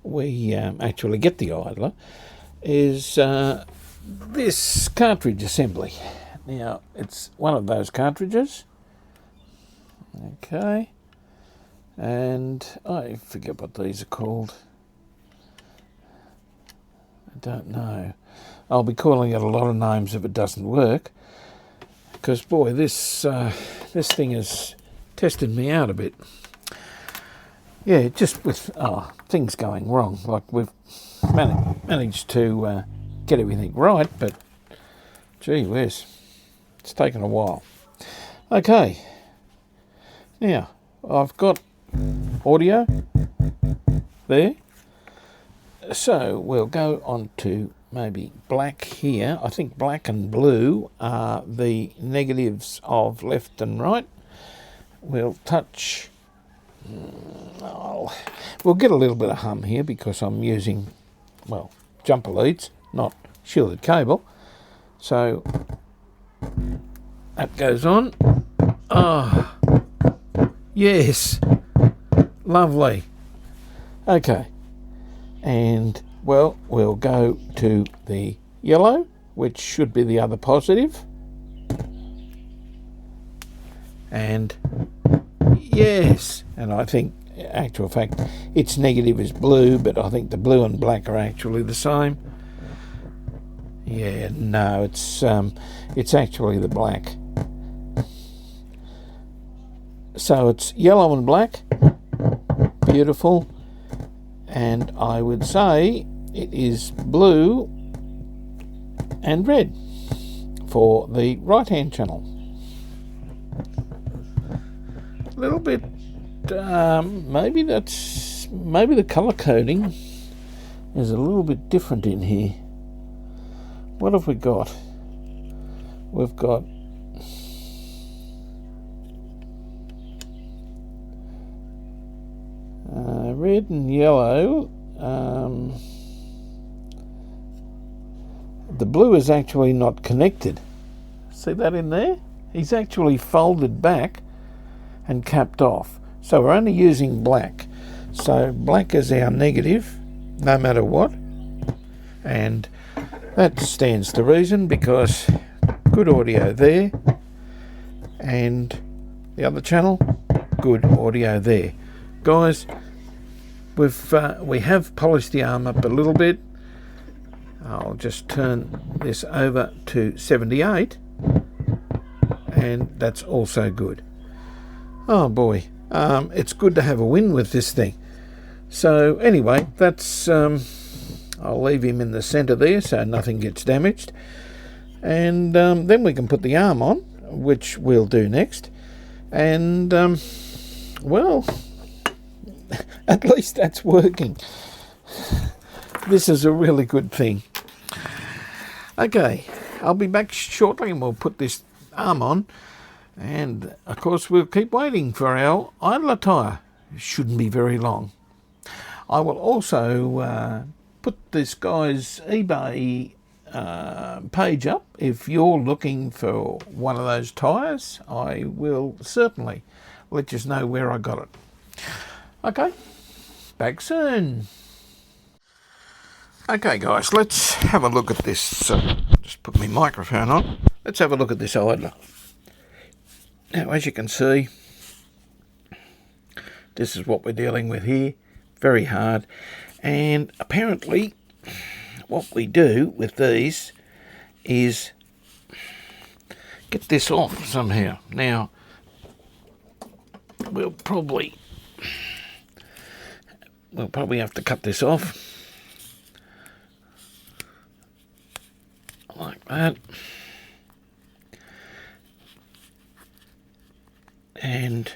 we actually get the idler, is this cartridge assembly. Now, it's one of those cartridges. Okay. And I forget what these are called. I don't know. I'll be calling it a lot of names if it doesn't work. Because, boy, this thing has tested me out a bit. Yeah, just with things going wrong. Like we've managed to get everything right, but gee whiz, it's taken a while. Okay, now I've got audio there. So we'll go on to maybe black here. I think black and blue are the negatives of left and right. We'll touch... we'll get a little bit of hum here because I'm using, well, jumper leads, not shielded cable. So that goes on. Oh, yes, lovely. Okay, and well, we'll go to the yellow, which should be the other positive. And yes, and I think, actual fact, its negative is blue, but I think the blue and black are actually the same. Yeah, no, it's actually the black. So it's yellow and black, beautiful, and I would say it is blue and red for the right-hand channel. A little bit, maybe the colour coding is a little bit different in here. What have we got? We've got red and yellow. The blue is actually not connected. See that in there? He's actually folded back and capped off. So we're only using black. So black is our negative, no matter what. And that stands to reason because good audio there. And the other channel, good audio there. Guys, we have polished the arm up a little bit. I'll just turn this over to 78. And that's also good. Oh boy, it's good to have a win with this thing. So anyway, that's I'll leave him in the centre there so nothing gets damaged, and then we can put the arm on, which we'll do next. And well, at least that's working. This is a really good thing. Okay, I'll be back shortly and we'll put this arm on. And, of course, we'll keep waiting for our idler tyre. It shouldn't be very long. I will also put this guy's eBay page up. If you're looking for one of those tyres, I will certainly let you know where I got it. Okay, back soon. Okay, guys, let's have a look at this. Just put my microphone on. Let's have a look at this idler. Now, as you can see, this is what we're dealing with here. Very hard. And apparently what we do with these is get this off somehow. Now, we'll probably have to cut this off like that, and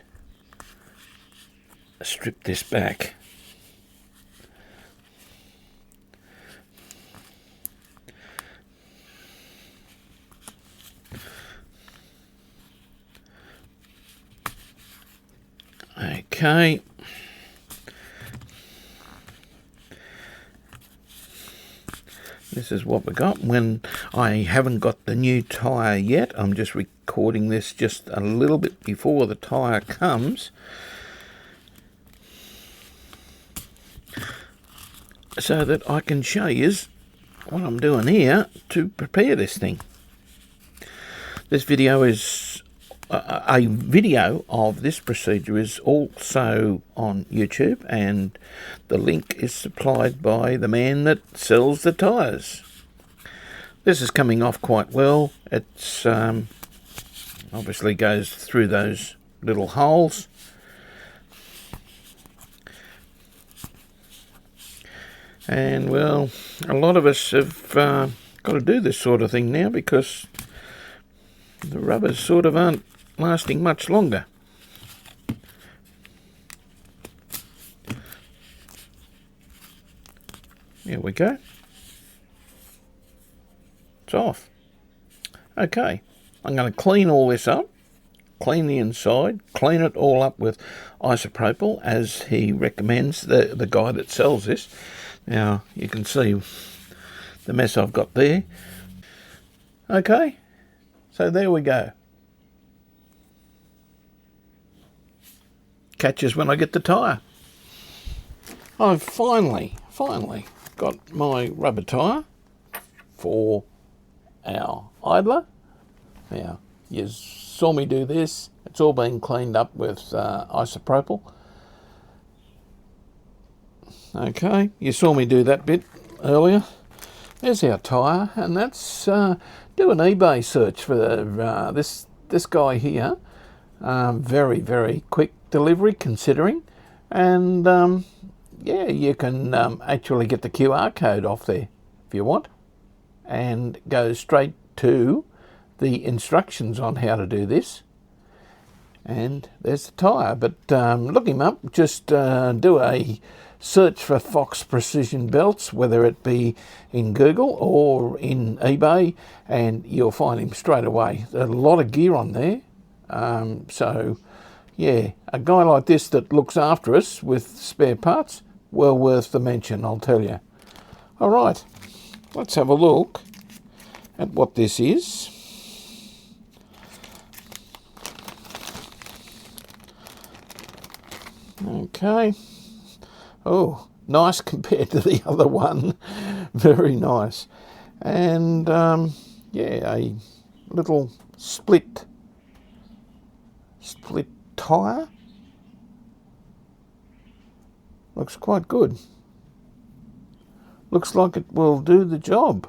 strip this back. Okay. This is what we got. When I haven't got the new tyre yet, I'm just recording this just a little bit before the tyre comes, so that I can show you what I'm doing here to prepare this thing. This video is a video of this procedure is also on YouTube, and the link is supplied by the man that sells the tyres. This is coming off quite well. It's obviously goes through those little holes. And well, a lot of us have got to do this sort of thing now, because the rubbers sort of aren't lasting much longer. There we go. It's off. Okay, I'm going to clean all this up, clean the inside, clean it all up with isopropyl, as he recommends, the guy that sells this. Now, you can see the mess I've got there. Okay, so there we go. Catch us when I get the tyre. I've finally got my rubber tyre for our idler. Now, you saw me do this. It's all been cleaned up with isopropyl. Okay, you saw me do that bit earlier. There's our tyre, and that's do an eBay search for this guy here. Very, very quick delivery considering, and yeah, you can actually get the QR code off there if you want, and go straight to the instructions on how to do this. And there's the tyre. But look him up. Just do a search for Fox Precision Belts, whether it be in Google or in eBay, and you'll find him straight away. There's a lot of gear on there. So yeah, a guy like this that looks after us with spare parts, well worth the mention, I'll tell you. All right, let's have a look at what this is. Okay. Oh, nice compared to the other one. Very nice. And yeah, a little split tyre. Looks quite good. Looks like it will do the job.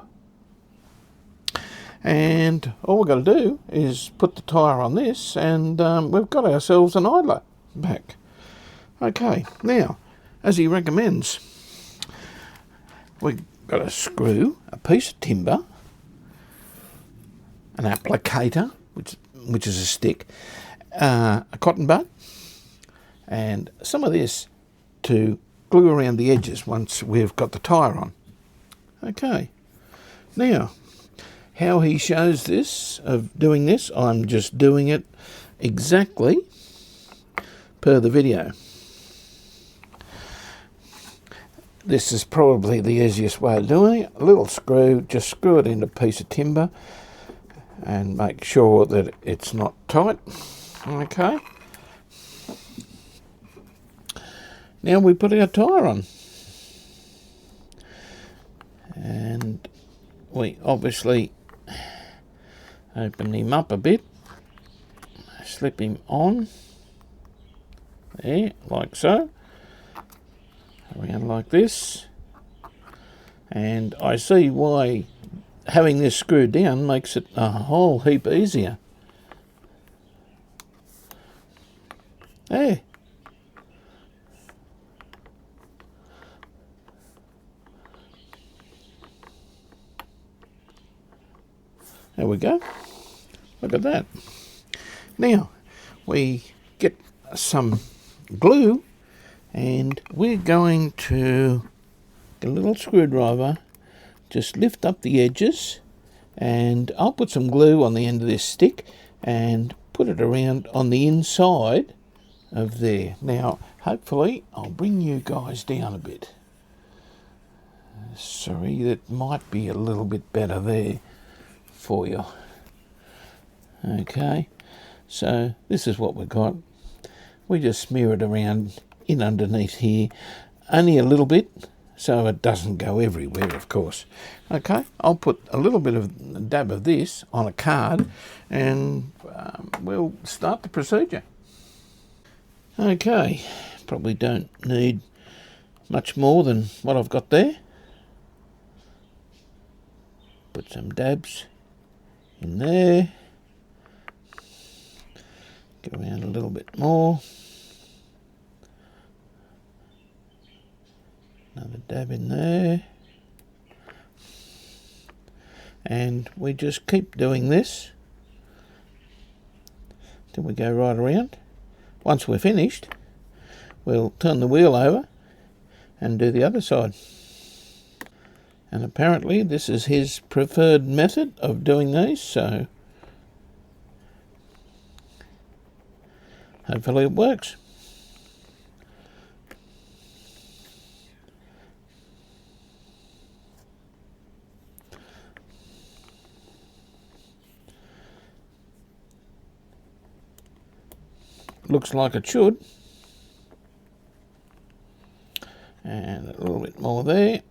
And all we've got to do is put the tyre on this, and we've got ourselves an idler back. Okay, now, as he recommends, we've got a screw, a piece of timber, an applicator, which is a stick, a cotton bud, and some of this to glue around the edges once we've got the tyre on. Okay, now, how he shows this, of doing this, I'm just doing it exactly per the video. This is probably the easiest way of doing it. A little screw, just screw it into a piece of timber and make sure that it's not tight. Okay. Now we put our tyre on. And we obviously open him up a bit, slip him on, there, like so. Around like this, And I see why having this screwed down makes it a whole heap easier. There. There we go. Look at that. Now, we get some glue and we're going to get a little screwdriver, just lift up the edges, and I'll put some glue on the end of this stick and put it around on the inside of there. Now, hopefully, I'll bring you guys down a bit. Sorry, that might be a little bit better there for you. Okay, so this is what we've got. We just smear it around in underneath here, only a little bit, so it doesn't go everywhere, of course. Okay, I'll put a little bit of a dab of this on a card and we'll start the procedure. Okay, probably don't need much more than what I've got there. Put some dabs in there. Go around a little bit more. Another dab in there. And we just keep doing this till we go right around. Once we're finished, we'll turn the wheel over and do the other side. And apparently this is his preferred method of doing these, so hopefully it works. Looks like it should. And a little bit more there.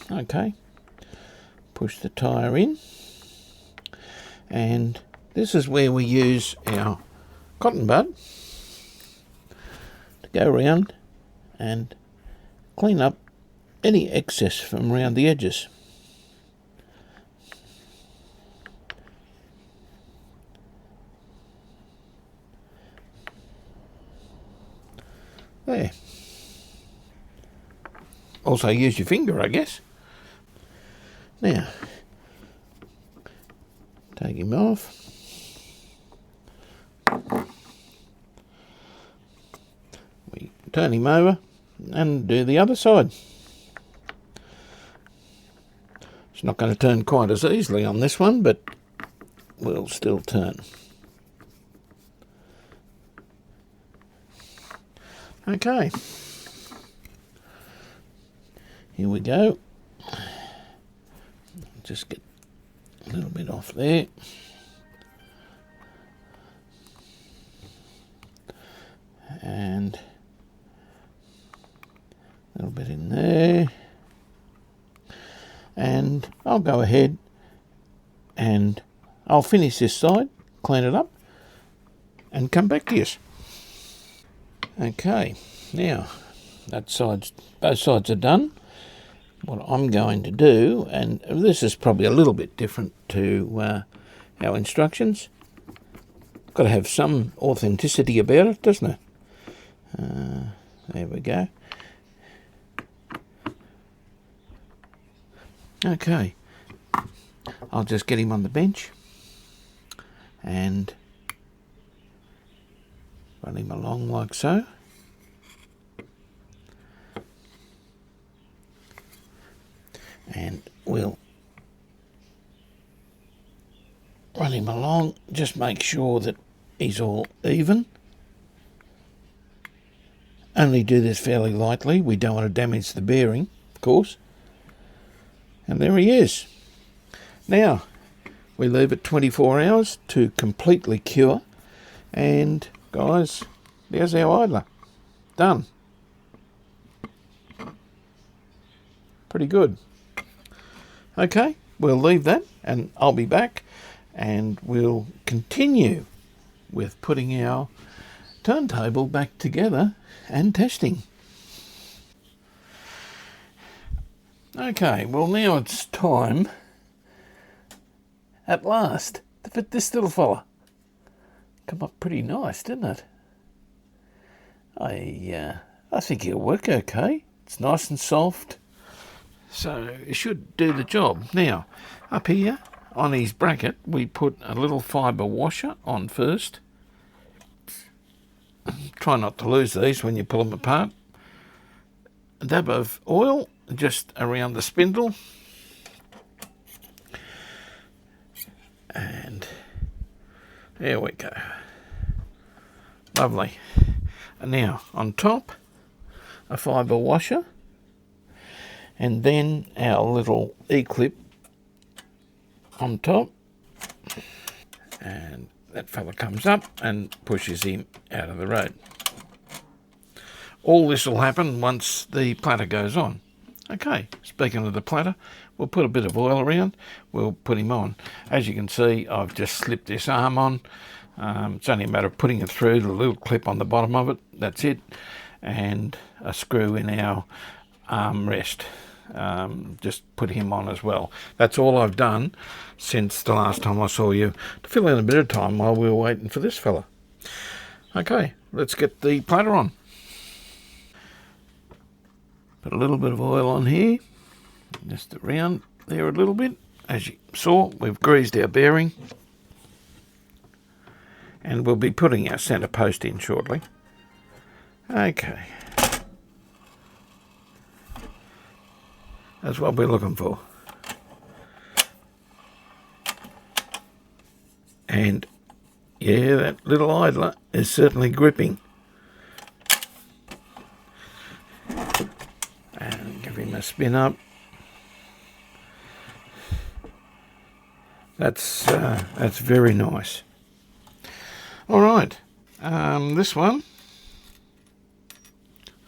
Okay. Push the tyre in. And this is where we use our cotton bud to go around and clean up any excess from around the edges. There. Also use your finger, I guess. Now, take him off. We turn him over and do the other side. It's not going to turn quite as easily on this one, but we'll still turn. Okay, here we go. Just get a little bit off there. And a little bit in there. And I'll go ahead and I'll finish this side, clean it up, and come back to you. Okay, now both sides are done. What I'm going to do, and this is probably a little bit different to our instructions. Got to have some authenticity about it, doesn't it? There we go. Okay, I'll just get him on the bench and run him along like so. And we'll run him along, just make sure that he's all even. Only do this fairly lightly, we don't want to damage the bearing, of course. And there he is. Now, we leave it 24 hours to completely cure. And guys, there's our idler. Done. Pretty good. Okay, we'll leave that and I'll be back and we'll continue with putting our turntable back together and testing. Okay, well now it's time, at last, to fit this little fella. Come up pretty nice, didn't it? I think it'll work okay. It's nice and soft, so it should do the job. Now, up here on his bracket, we put a little fibre washer on first. Try not to lose these when you pull them apart. A dab of oil just around the spindle. And there we go. Lovely. And now on top, a fibre washer. And then our little E-clip on top. And that fella comes up and pushes him out of the road. All this will happen once the platter goes on. Okay, speaking of the platter, we'll put a bit of oil around, we'll put him on. As you can see, I've just slipped this arm on. It's only a matter of putting it through, the little clip on the bottom of it, that's it. And a screw in our armrest. Just put him on as well. That's all I've done since the last time I saw you, to fill in a bit of time while we were waiting for this fella. Okay, let's get the platter on. Put a little bit of oil on here, just around there a little bit. As you saw, we've greased our bearing, and we'll be putting our centre post in shortly. Okay, that's what we're looking for. And yeah, that little idler is certainly gripping. And give him a spin up. That's very nice. All right, this one,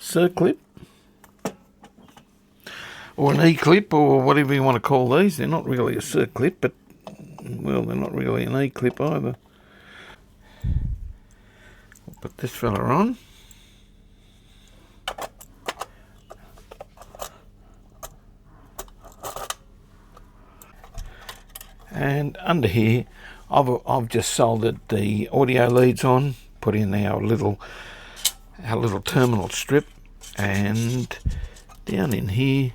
circlip, or an E-clip, or whatever you want to call these. They're not really a circlip, but well, they're not really an E-clip either. We'll put this fella on. And under here, I've just soldered the audio leads on, put in our little terminal strip, and down in here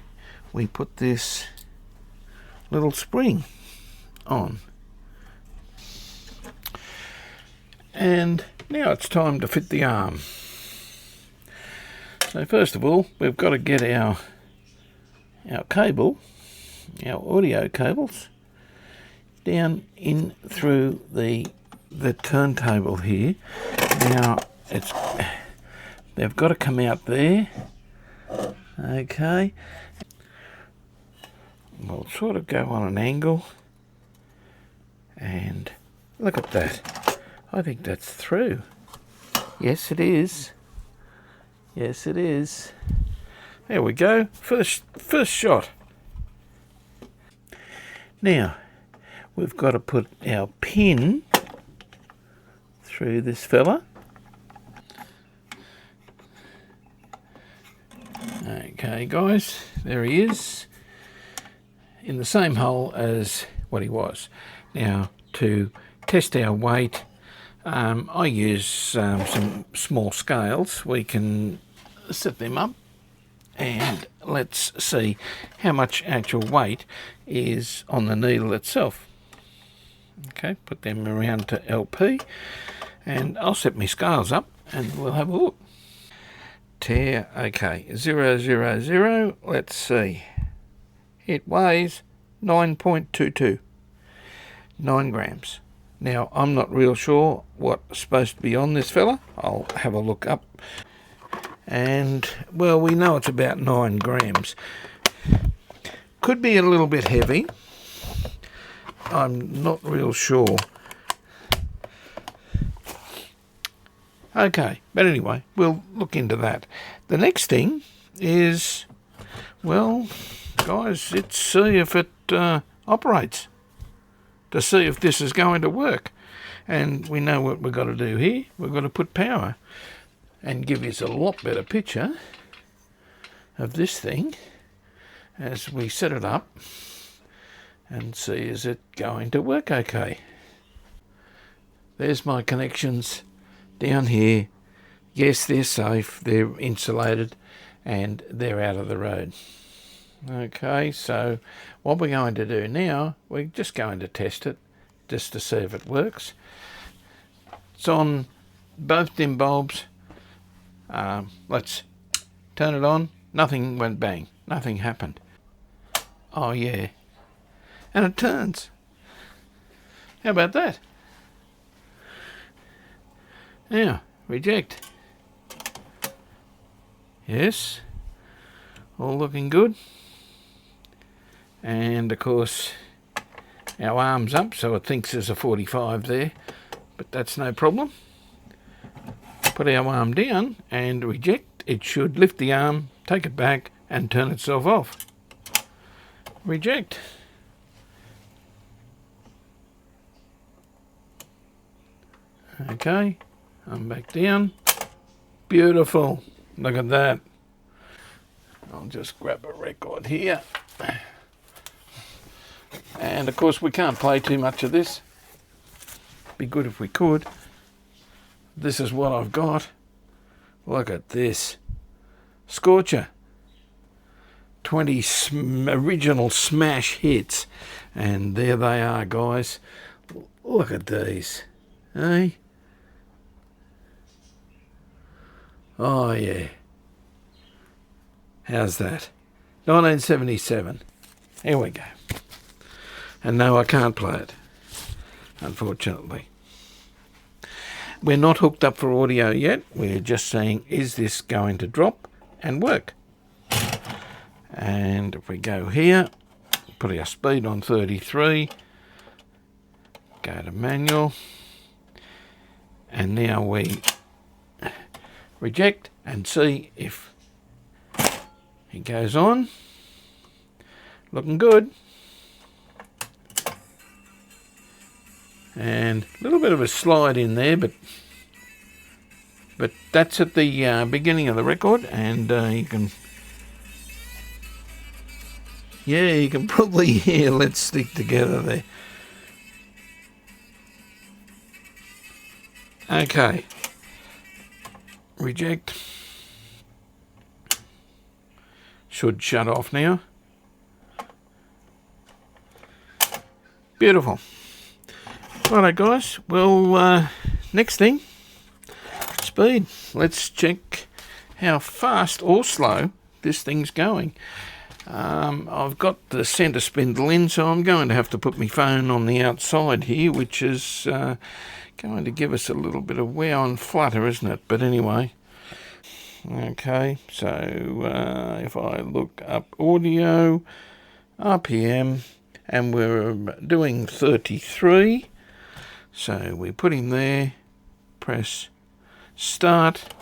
we put this little spring on. And now it's time to fit the arm. So first of all, we've got to get our cable, our audio cables, down in through the turntable here. Now they've got to come out there. Okay, we'll sort of go on an angle, and look at that. I think that's through. Yes, it is. Yes, it is. There we go. First shot. Now we've got to put our pin through this fella. Okay, guys, there he is, in the same hole as what he was. Now, to test our weight, I use some small scales. We can set them up, and let's see how much actual weight is on the needle itself. Okay, put them around to LP, and I'll set my scales up and we'll have a look. Tear, okay, 000, let's see. It weighs 9.22, 9 grams. Now, I'm not real sure what's supposed to be on this fella. I'll have a look up. And, well, we know it's about 9 grams. Could be a little bit heavy. I'm not real sure. Okay, but anyway, we'll look into that. The next thing is, well, guys, let's see if it operates, to see if this is going to work. And we know what we've got to do here. We've got to put power, and give us a lot better picture of this thing as we set it up and see is it going to work okay. There's my connections down here. Yes, they're safe, they're insulated, and they're out of the road. Okay, so what we're going to do now, we're just going to test it just to see if it works. It's on both dim bulbs. Let's turn it on. Nothing went bang. Nothing happened. Oh yeah. And it turns. How about that? Now, reject. Yes. All looking good. And of course, our arm's up, so it thinks there's a 45 there, but that's no problem. Put our arm down and reject. It should lift the arm, take it back, and turn itself off. Reject. Okay, I'm back down. Beautiful. Look at that. I'll just grab a record here. And of course we can't play too much of this. Be good if we could. This is what I've got. Look at this. Scorcher. 20 original smash hits. And there they are, guys. Look at these. Eh? Oh yeah. How's that? 1977. Here we go. And no, I can't play it, unfortunately. We're not hooked up for audio yet. We're just saying, is this going to drop and work? And if we go here, put our speed on 33, go to manual, and now we reject and see if it goes on. Looking good. And a little bit of a slide in there, but that's at the beginning of the record, and you can probably hear Let's Stick Together there. Okay. Reject. Should shut off now. Beautiful. Righto guys, well next thing, speed. Let's check how fast or slow this thing's going. I've got the centre spindle in, so I'm going to have to put my phone on the outside here, which is going to give us a little bit of wear and flutter, isn't it? But anyway, okay, so if I look up audio, RPM, and we're doing 33, so we put him there, press start,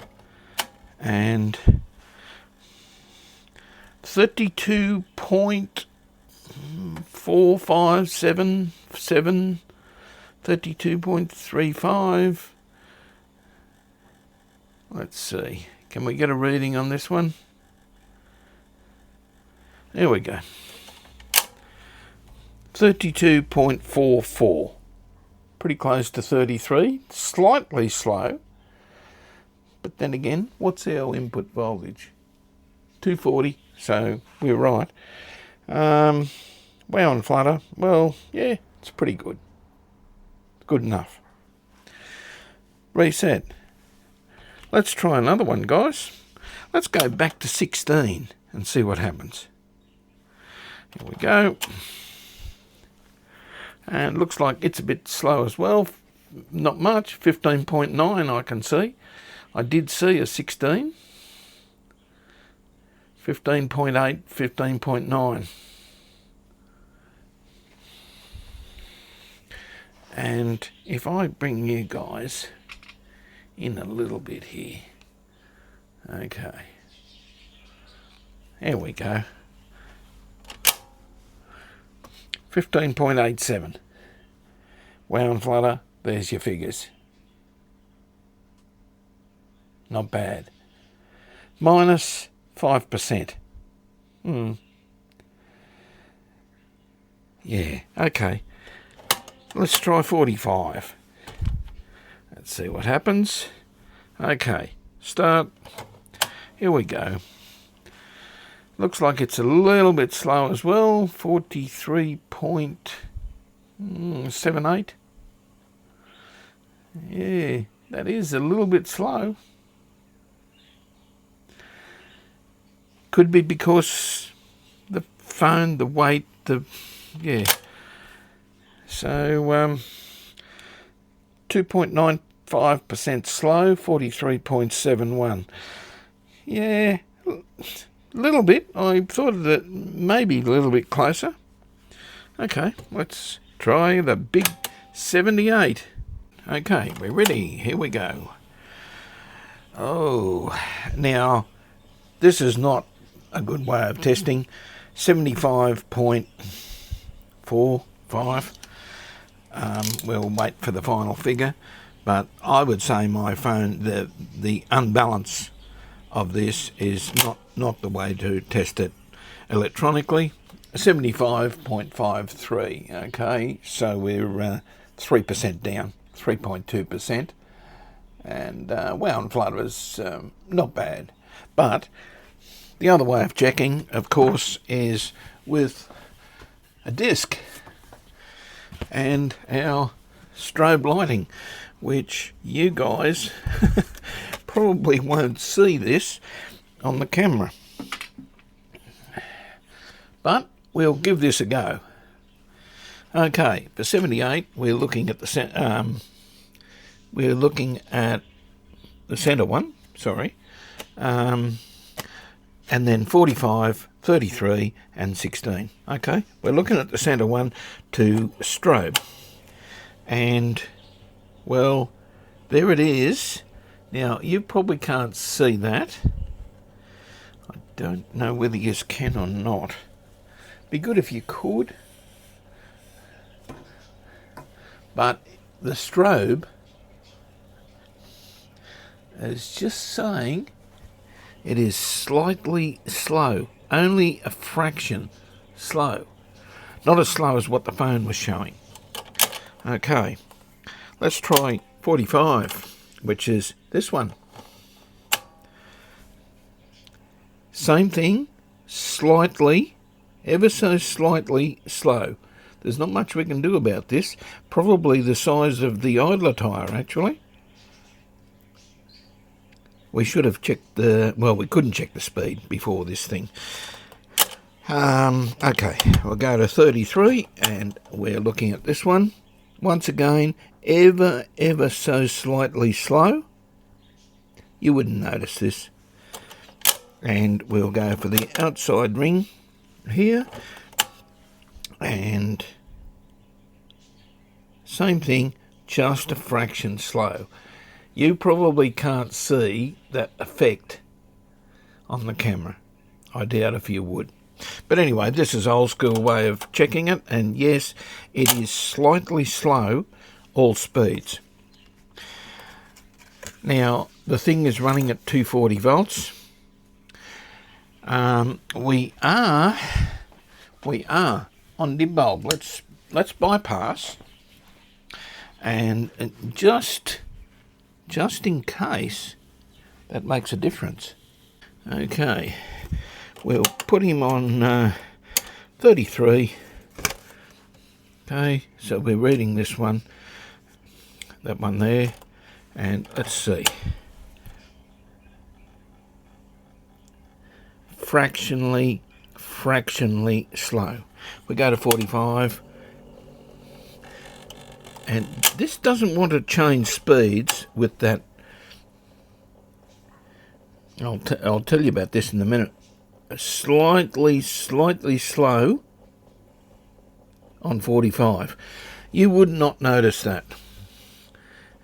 and 32.4577, 32.35. Let's see, can we get a reading on this one? There we go. 32.44. Pretty close to 33. Slightly slow. But then again, what's our input voltage? 240. So we're right. Wow and flutter. Well, yeah, it's pretty good. Good enough. Reset. Let's try another one, guys. Let's go back to 16 and see what happens. Here we go. And it looks like it's a bit slow as well. Not much. 15.9 I can see. I did see a 16. 15.8, 15.9. And if I bring you guys in a little bit here. Okay. There we go. 15.87. Wow and flutter, there's your figures. Not bad. Minus 5%. Yeah, okay. Let's try 45. Let's see what happens. Okay, start. Here we go. Looks like it's a little bit slow as well. 43.78. Yeah, that is a little bit slow. Could be because the phone, the weight, yeah. So 2.95% slow, 43.71. Yeah, a little bit. I thought that maybe a little bit closer. Okay, let's try the big 78. Okay, we're ready. Here we go. Oh, now this is not a good way of testing. 75.45. We'll wait for the final figure, but I would say my phone, the unbalance of this is not the way to test it electronically. 75.53. Okay, so we're 3% down, 3.2%, and wow and flutter is not bad. But the other way of checking, of course, is with a disc and our strobe lighting, which you guys probably won't see this on the camera, but we'll give this a go. Okay, for 78, we're looking at the center one. Sorry. And then 45, 33 and 16. Okay, we're looking at the centre one to strobe. And, well, there it is. Now, you probably can't see that. I don't know whether you can or not. Be good if you could. But the strobe is just saying it is slightly slow, only a fraction slow. Not as slow as what the phone was showing. Okay, let's try 45, which is this one. Same thing, slightly, ever so slightly slow. There's not much we can do about this. Probably the size of the idler tyre, actually. We should have checked we couldn't check the speed before this thing. Okay, we'll go to 33, and we're looking at this one. Once again, ever so slightly slow. You wouldn't notice this. And we'll go for the outside ring here. And same thing, just a fraction slow. You probably can't see that effect on the camera. I doubt if you would. But anyway, this is old school way of checking it, and yes, it is slightly slow, all speeds. Now, the thing is running at 240 volts. We are on the bulb. Let's bypass, and just in case that makes a difference. Okay, we'll put him on 33. Okay, so we're reading this one, that one there, and let's see. Fractionally slow. We go to 45. And this doesn't want to change speeds with that. I'll tell you about this in a minute. Slightly slow on 45. You would not notice that.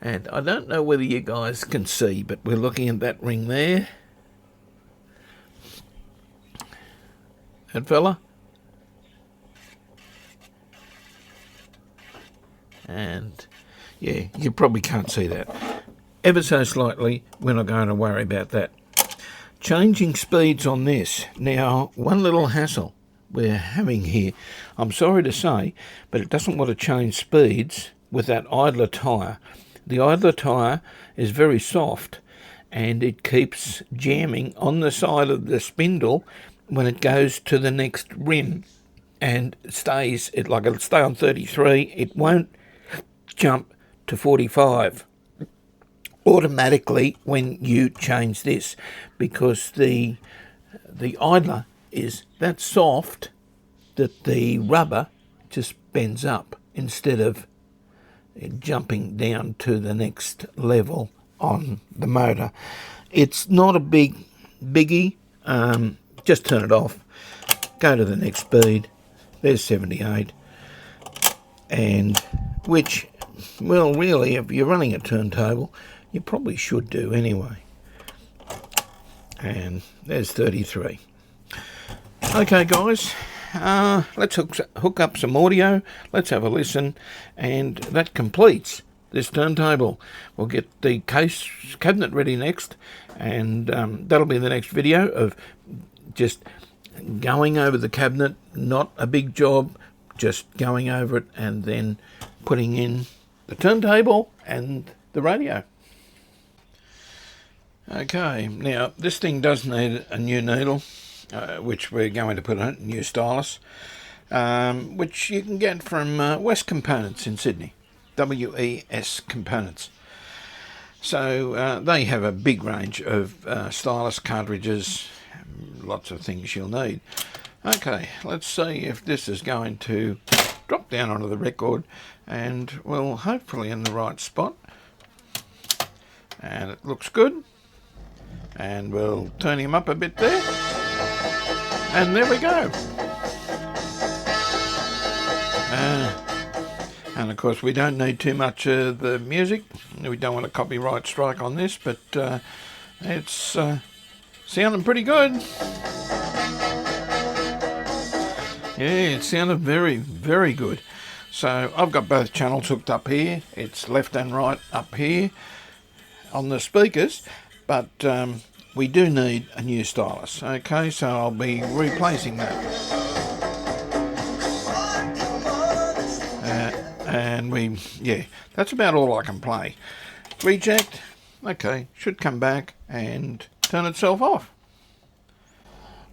And I don't know whether you guys can see, but we're looking at that ring there. That fella. And yeah, you probably can't see that. Ever so slightly, we're not going to worry about that. Changing speeds on this. Now, one little hassle. we're having here. I'm sorry to say, but it doesn't want to change speeds with that idler tyre. The idler tyre is very soft, and it keeps jamming on the side of the spindle when it goes to the next rim, and it'll stay on 33. It won't jump to 45 automatically when you change this, because the idler is that soft that the rubber just bends up instead of jumping down to the next level on the motor. It's not a biggie. Just turn it off, go to the next speed. There's 78, and which, well, really, if you're running a turntable, you probably should do anyway. And there's 33. Okay, guys, let's hook up some audio. Let's have a listen, and that completes this turntable. We'll get the cabinet ready next, and that'll be the next video of just going over the cabinet. Not a big job, just going over it and then putting in the turntable and the radio. Okay, now this thing does need a new needle, which we're going to put on it, new stylus, which you can get from West Components in Sydney, WES Components. So they have a big range of stylus cartridges, lots of things you'll need. Okay, let's see if this is going to drop down onto the record, and we'll hopefully in the right spot. And it looks good. And we'll turn him up a bit there. And there we go. And of course we don't need too much of the music. We don't want a copyright strike on this, but it's sounding pretty good. Yeah, it sounded very, very good. So I've got both channels hooked up here. It's left and right up here on the speakers, but we do need a new stylus. Okay, so I'll be replacing that. And that's about all I can play. Reject. Okay, should come back and turn itself off.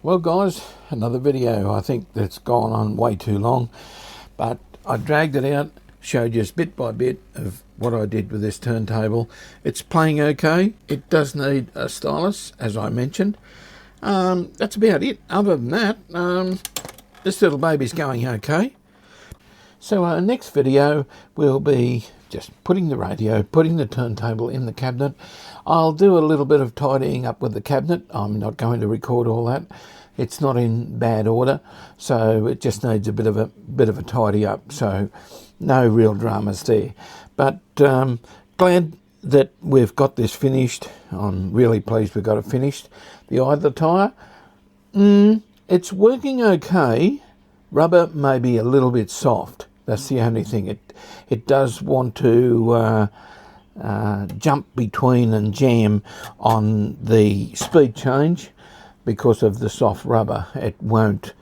Well, guys, another video. I think that's gone on way too long, but I dragged it out, showed you bit by bit of what I did with this turntable. It's playing okay. It does need a stylus, as I mentioned. That's about it. Other than that, this little baby's going okay. So our next video will be just putting the radio, putting the turntable in the cabinet. I'll do a little bit of tidying up with the cabinet. I'm not going to record all that. It's not in bad order, so it just needs a bit of a tidy up. So no real dramas there. But glad that we've got this finished. I'm really pleased we've got it finished. The idler tyre, it's working okay. Rubber may be a little bit soft. That's the only thing. It does want to jump between and jam on the speed change because of the soft rubber. It won't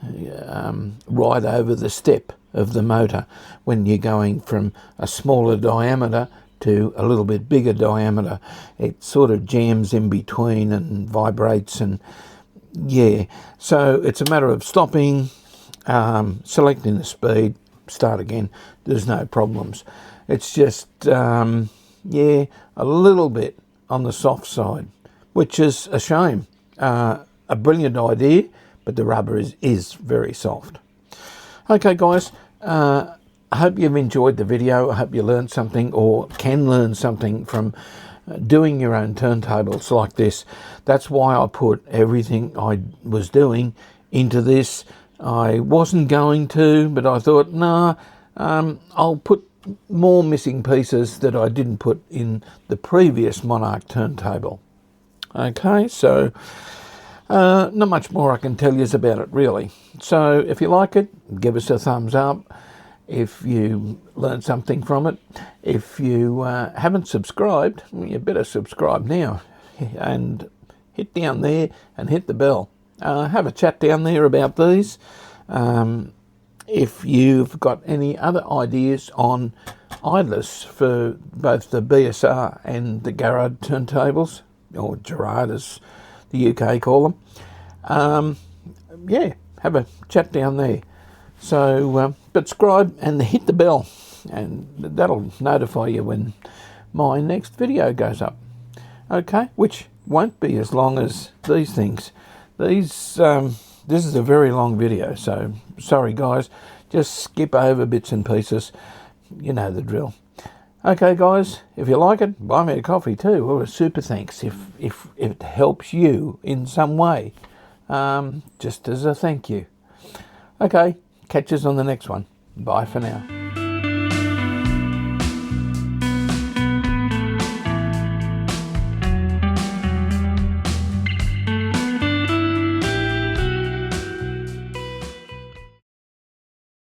ride over the step of the motor when you're going from a smaller diameter to a little bit bigger diameter. It sort of jams in between and vibrates, and yeah, so it's a matter of stopping, selecting the speed, start again. There's no problems. It's just a little bit on the soft side, which is a shame. A brilliant idea, but the rubber is very soft. Okay, guys, I hope you've enjoyed the video. I hope you learned something, or can learn something from doing your own turntables like this. That's why I put everything I was doing into this. I wasn't going to, but I thought, I'll put more missing pieces that I didn't put in the previous Monarch turntable. Okay, so not much more I can tell you about it, really. So if you like it, give us a thumbs up. If you learned something from it, if you haven't subscribed, you better subscribe now and hit down there and hit the bell. have a chat down there about these. If you've got any other ideas on idlers for both the BSR and the Garrard turntables, or Gerard as the UK call them, yeah, have a chat down there. So subscribe and hit the bell, and that'll notify you when my next video goes up. Okay, which won't be as long as these things. This is a very long video, so sorry guys, just skip over bits and pieces. You know the drill. Okay guys, if you like it, buy me a coffee too, or a super thanks if it helps you in some way, just as a thank you. Okay, catch us on the next one. Bye for now.